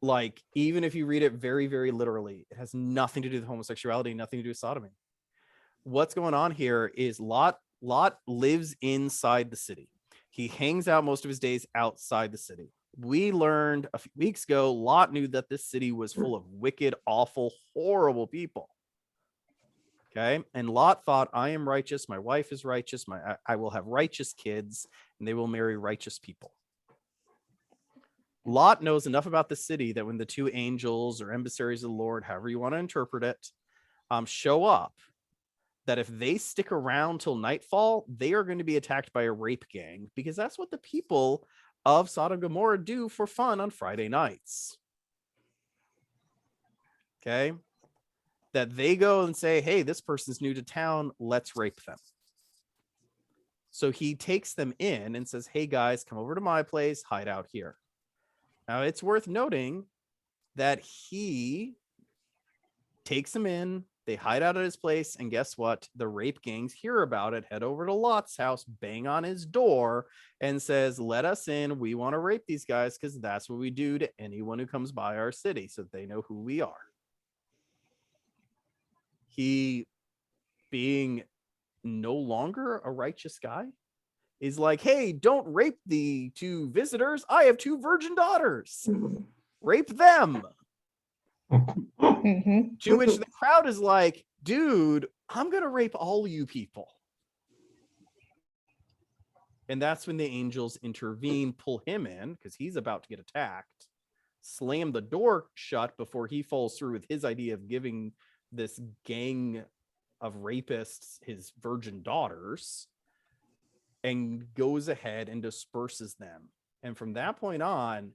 Like, even if you read it very, very literally, it has nothing to do with homosexuality, nothing to do with sodomy. What's going on here is Lot lives inside the city. He hangs out most of his days outside the city. We learned a few weeks ago, Lot knew that this city was full of wicked, awful, horrible people. Okay. And Lot thought, I am righteous. My wife is righteous. I will have righteous kids and they will marry righteous people. Lot knows enough about the city that when the two angels or emissaries of the Lord, however you want to interpret it, show up, that if they stick around till nightfall, they are going to be attacked by a rape gang, because that's what the people of Sodom and Gomorrah do for fun on Friday nights. Okay. That they go and say, hey, this person's new to town, let's rape them. So he takes them in and says, hey guys, come over to my place, hide out here. Now it's worth noting that he takes them in, they hide out at his place, and guess what? The rape gangs hear about it, head over to Lot's house, bang on his door, and says, let us in. We want to rape these guys because that's what we do to anyone who comes by our city, so they know who we are. He, being no longer a righteous guy, is like, hey, don't rape the two visitors. I have two virgin daughters. Rape them. To which the crowd is like, dude, I'm going to rape all you people. And that's when the angels intervene, pull him in because he's about to get attacked, slam the door shut before he falls through with his idea of giving this gang of rapists his virgin daughters, and goes ahead and disperses them. And from that point on,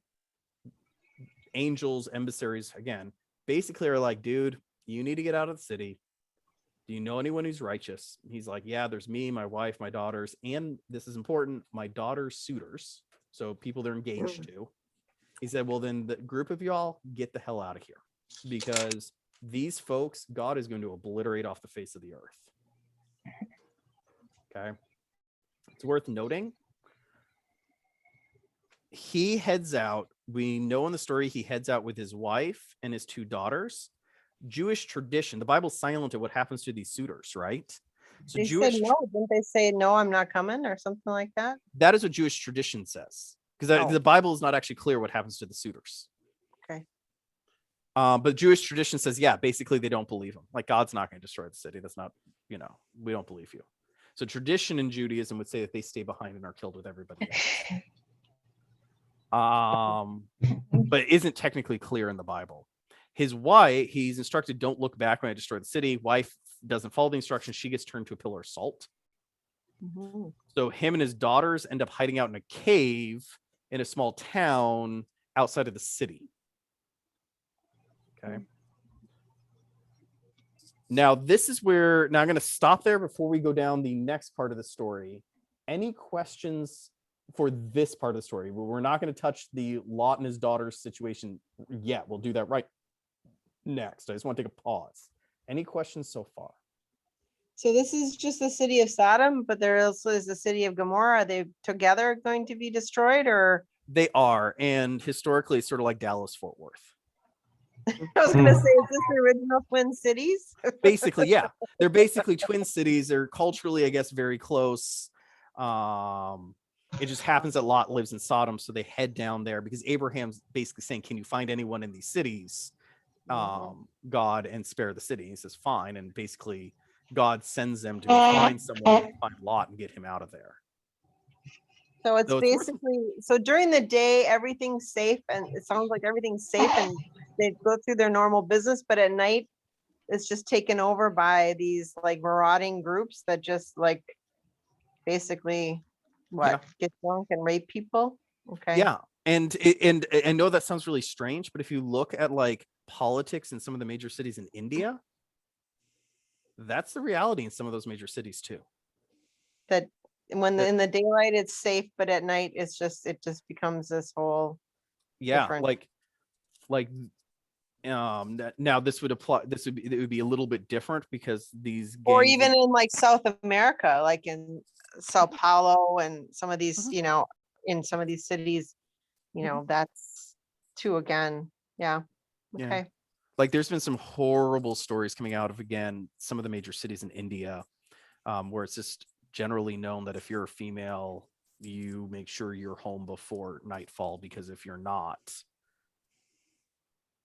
angels, emissaries, again, basically are like, dude, you need to get out of the city. Do you know anyone who's righteous? He's like, yeah, there's me, my wife, my daughters, and this is important, my daughter's suitors. So people they're engaged to. He said, well, then the group of y'all get the hell out of here, because these folks, God is going to obliterate off the face of the earth. Okay. It's worth noting. He heads out. We know in the story he heads out with his wife and his two daughters. Jewish tradition, the Bible's silent at what happens to these suitors, right? So They said no. Didn't they say, no, I'm not coming or something like that? That is what Jewish tradition says, because the Bible is not actually clear what happens to the suitors. Okay. But Jewish tradition says, yeah, basically they don't believe him. Like, God's not going to destroy the city. That's not, we don't believe you. So tradition in Judaism would say that they stay behind and are killed with everybody else. But isn't technically clear in the Bible. His wife, he's instructed, don't look back when I destroy the city. Wife doesn't follow the instructions. She gets turned to a pillar of salt. Mm-hmm. So him and his daughters end up hiding out in a cave in a small town outside of the city. Okay. Now, this is where, now I'm going to stop there before we go down the next part of the story. Any questions for this part of the story? We're not going to touch the Lot and his daughter's situation yet. We'll do that right next. I just want to take a pause. Any questions so far? So this is just the city of Sodom, but there also is the city of Gomorrah. Are they together going to be destroyed, or? They are, and historically it's sort of like Dallas-Fort Worth. I was going to say, is this the original Twin Cities? Basically, yeah. They're basically twin cities. They're culturally, I guess, very close. It just happens that Lot lives in Sodom, so they head down there because Abraham's basically saying, can you find anyone in these cities, God, and spare the city? He says, fine. And basically God sends them to go find someone, find Lot and get him out of there. So it's basically, so during the day, everything's safe, and it sounds like everything's safe and they go through their normal business, but at night it's just taken over by these like marauding groups that just like basically get drunk and rape people. Okay. Yeah. And I know that sounds really strange, but if you look at like politics in some of the major cities in India, that's the reality in some of those major cities too. That when in the daylight it's safe, but at night it just becomes this whole different. like now this would apply, it would be a little bit different because these gangs, or even in like South America, like in Sao Paulo and some of these, in some of these cities, that's too again. Yeah. Okay. Yeah. Like there's been some horrible stories coming out of, again, some of the major cities in India, where it's just generally known that if you're a female You make sure you're home before nightfall, because if you're not,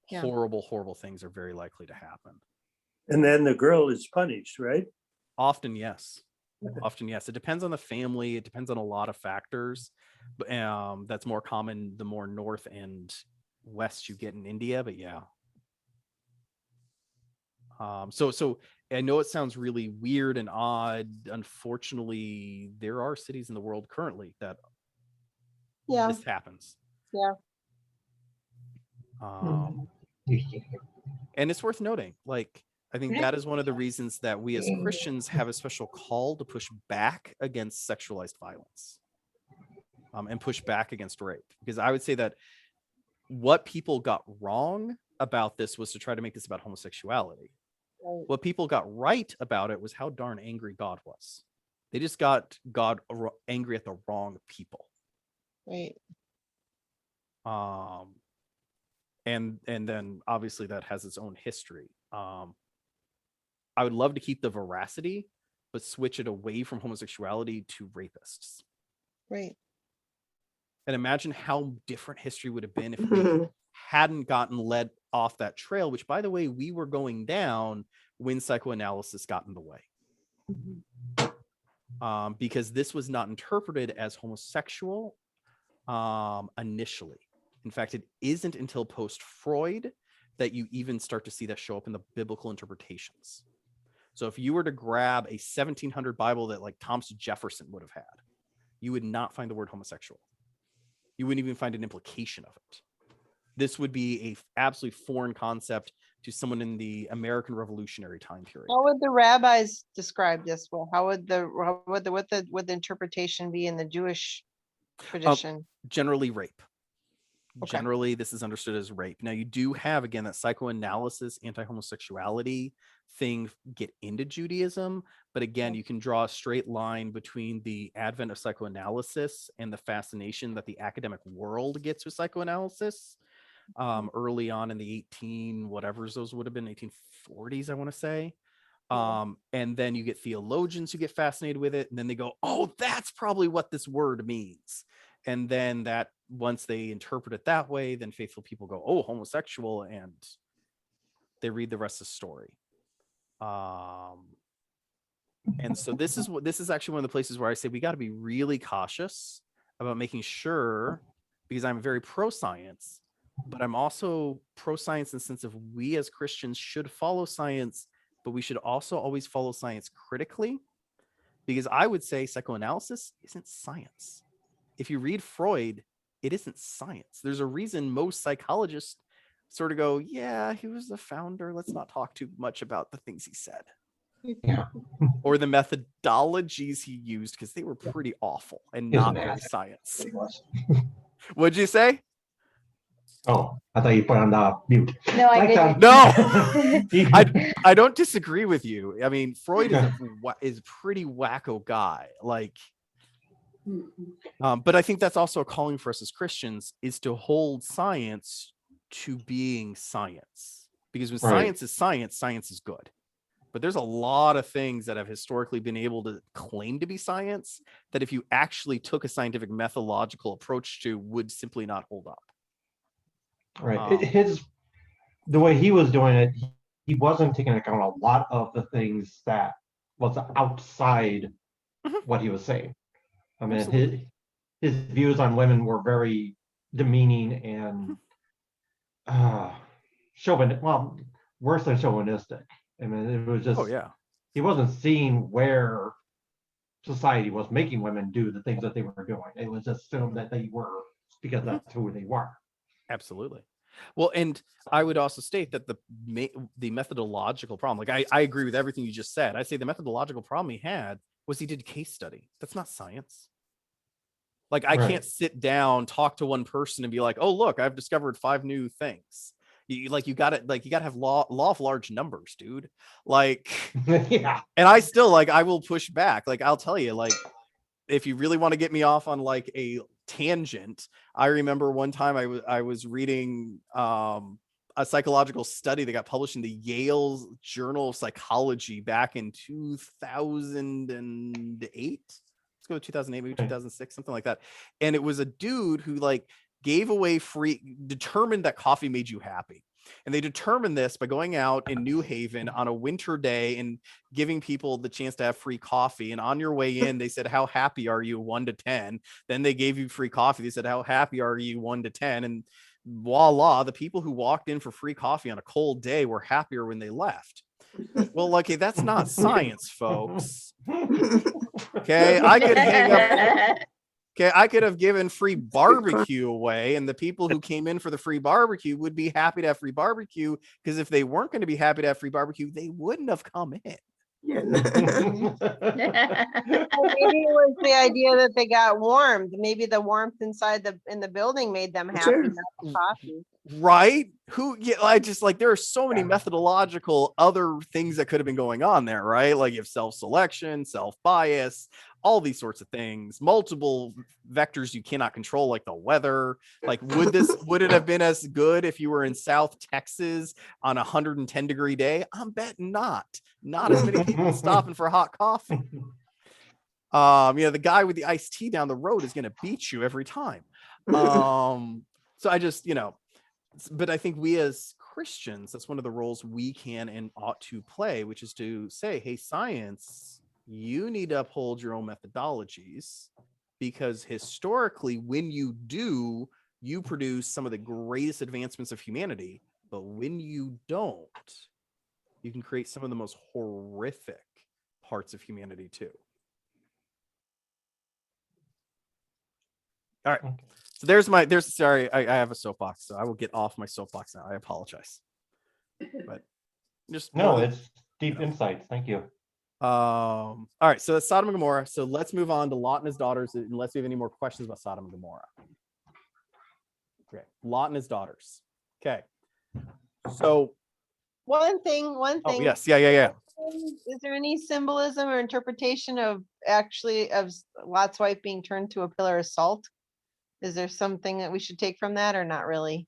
Yeah. horrible things are very likely to happen. And then the girl is punished, right? Often, yes. Often, yes. It depends on the family. It depends on a lot of factors. But that's more common the more north and west you get in India. But yeah. So I know it sounds really weird and odd. Unfortunately, there are cities in the world currently that this happens. Yeah. And it's worth noting, like, I think that is one of the reasons that we as Christians have a special call to push back against sexualized violence, and push back against rape. Because I would say that what people got wrong about this was to try to make this about homosexuality. Right. What people got right about it was how darn angry God was. They just got God angry at the wrong people. Right. And then obviously that has its own history. I would love to keep the veracity, but switch it away from homosexuality to rapists. Right. And imagine how different history would have been if we hadn't gotten led off that trail, which, by the way, we were going down when psychoanalysis got in the way. Because this was not interpreted as homosexual initially. In fact, it isn't until post-Freud that you even start to see that show up in the biblical interpretations. So if you were to grab a 1700 Bible that like Thomas Jefferson would have had, you would not find the word homosexual. You wouldn't even find an implication of it. This would be a absolutely foreign concept to someone in the American Revolutionary time period. How would the rabbis describe this? Well, how would the interpretation be in the Jewish tradition? Generally rape. Okay. Generally, this is understood as rape. Now, you do have, again, that psychoanalysis, anti-homosexuality thing get into Judaism. But again, you can draw a straight line between the advent of psychoanalysis and the fascination that the academic world gets with psychoanalysis. Early on in the 18 whatevers those would have been, 1840s, I want to say. And then you get theologians who get fascinated with it, and then they go, oh, that's probably what this word means. And then that once they interpret it that way, then faithful people go, oh, homosexual, and they read the rest of the story. And so this is actually one of the places where I say we got to be really cautious about making sure, because I'm very pro-science, but I'm also pro-science in the sense of we as Christians should follow science, but we should also always follow science critically, because I would say psychoanalysis isn't science. If you read Freud, it isn't science. There's a reason most psychologists sort of go, yeah, he was the founder. Let's not talk too much about the things he said. Yeah. Or the methodologies he used, because they were pretty awful and not very science. What'd you say? Oh, I thought you put on the mute. No, I didn't. No, I don't disagree with you. I mean, Freud is a pretty wacko guy. Like, but I think that's also a calling for us as Christians, is to hold science to being science. Because when science is science, science is good. But there's a lot of things that have historically been able to claim to be science that if you actually took a scientific methodological approach to, would simply not hold up. Right. The way he was doing it, he wasn't taking into account a lot of the things that was outside what he was saying. I mean, his views on women were very demeaning and chauvinistic. Well, worse than chauvinistic. I mean, it was just, he wasn't seeing where society was making women do the things that they were doing. It was just assumed that they were, because that's who they were. Absolutely. Well, and I would also state that the methodological problem, like I agree with everything you just said. I'd say the methodological problem he had was he did case study. That's not science. Like, I can't sit down, talk to one person and be like, oh, look, I've discovered 5 new things. You gotta have law of large numbers, dude. Like, yeah. And I still, like, I will push back. Like, I'll tell you, like, if you really want to get me off on like a tangent, I remember one time I was reading a psychological study that got published in the Yale Journal of Psychology back in 2008. It's go with 2008, maybe 2006, something like that. And it was a dude who like gave away determined that coffee made you happy. And they determined this by going out in New Haven on a winter day and giving people the chance to have free coffee. And on your way in, they said, how happy are you, 1 to 10? Then they gave you free coffee. They said, how happy are you, 1 to 10? And voila, the people who walked in for free coffee on a cold day were happier when they left. Well, okay, that's not science, folks. Okay, I could hang up. Okay, I could have given free barbecue away, and the people who came in for the free barbecue would be happy to have free barbecue, because if they weren't going to be happy to have free barbecue, they wouldn't have come in. Yeah. Well, maybe it was the idea that they got warmed. Maybe the warmth inside in the building made them happy, Sure. not the coffee. Right? I just like, there are so many methodological other things that could have been going on there, right? Like you have self-selection, self-bias, all these sorts of things, multiple vectors you cannot control, like the weather. Like, would it have been as good if you were in South Texas on a 110-degree day? I'm betting not as many people stopping for hot coffee. The guy with the iced tea down the road is going to beat you every time. So I just, but I think we as Christians, that's one of the roles we can and ought to play, which is to say, hey, science, you need to uphold your own methodologies, because historically, when you do, you produce some of the greatest advancements of humanity. But when you don't, you can create some of the most horrific parts of humanity too. All right. So sorry, I have a soapbox, so I will get off my soapbox now. I apologize. But just it's deep insights. Thank you. All right, so that's Sodom and Gomorrah. So let's move on to Lot and his daughters, unless we have any more questions about Sodom and Gomorrah. Okay, Lot and his daughters. Okay. So One thing. oh yes, yeah. Is there any symbolism or interpretation of Lot's wife being turned to a pillar of salt? Is there something that we should take from that, or not really?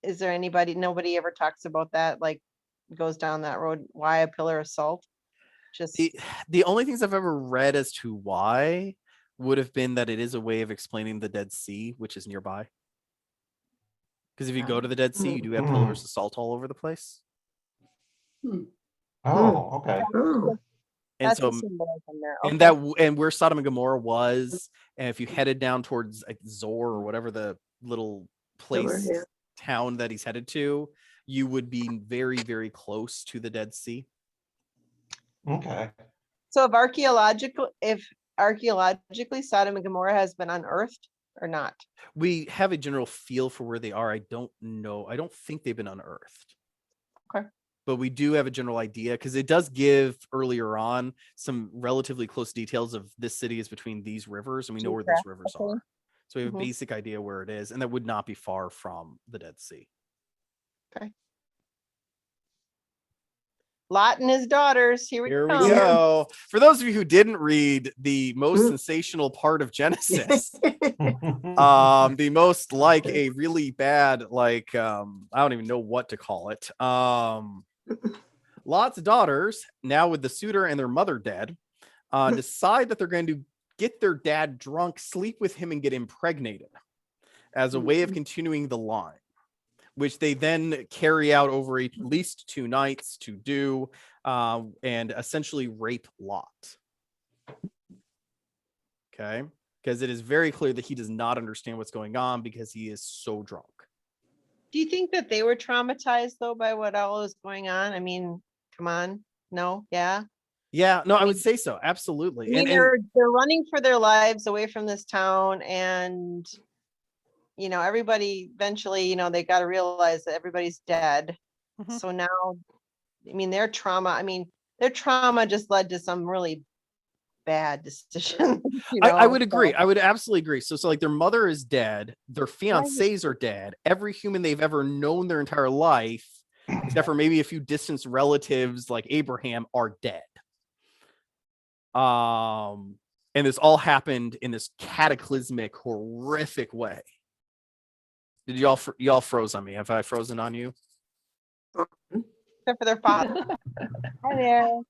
Is there nobody ever talks about that, like goes down that road? Why a pillar of salt? Just the only things I've ever read as to why would have been that it is a way of explaining the Dead Sea, which is nearby. Because if you go to the Dead Sea, you do have pillars of salt all over the place. Oh, okay. Oh, And that's so, the symbolism there. and Okay. and where Sodom and Gomorrah was, and if you headed down towards like Zor or whatever the little place, yeah. town that he's headed to, you would be very, very close to the Dead Sea. Okay. So if archaeologically Sodom and Gomorrah has been unearthed or not? We have a general feel for where they are. I don't know. I don't think they've been unearthed. Okay. But we do have a general idea, because it does give earlier on some relatively close details of this city is between these rivers, and we know where those rivers are. So we have a basic idea where it is, and that would not be far from the Dead Sea. Okay. Lot and his daughters. Here we Here we come. go. For those of you who didn't read the most sensational part of Genesis, the most like a really bad, like I don't even know what to call it. Lot's daughters, now with the suitor and their mother dead, decide that they're going to get their dad drunk, sleep with him, and get impregnated as a way of continuing the line, which they then carry out over at least 2 nights to do, and essentially rape Lot. Okay? Because it is very clear that he does not understand what's going on because he is so drunk. Do you think that they were traumatized though by what all was going on? I mean, come on. No? Yeah. Yeah, no, I would say so. Absolutely. I mean, they're running for their lives away from this town, and everybody eventually, they got to realize that everybody's dead. So now, I mean, their trauma just led to some really bad decisions. I would agree. I would absolutely agree. So like their mother is dead, their fiancés are dead, every human they've ever known their entire life, except for maybe a few distant relatives like Abraham, are dead. And this all happened in this cataclysmic, horrific way. Did y'all froze on me? Have I frozen on you? except for their father. Hi there.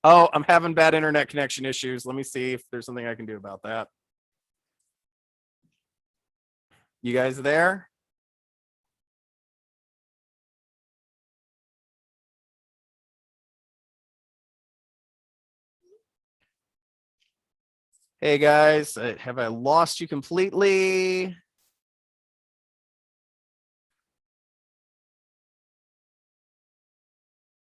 Oh, I'm having bad internet connection issues. Let me see if there's something I can do about that. You guys there? Hey guys, have I lost you completely?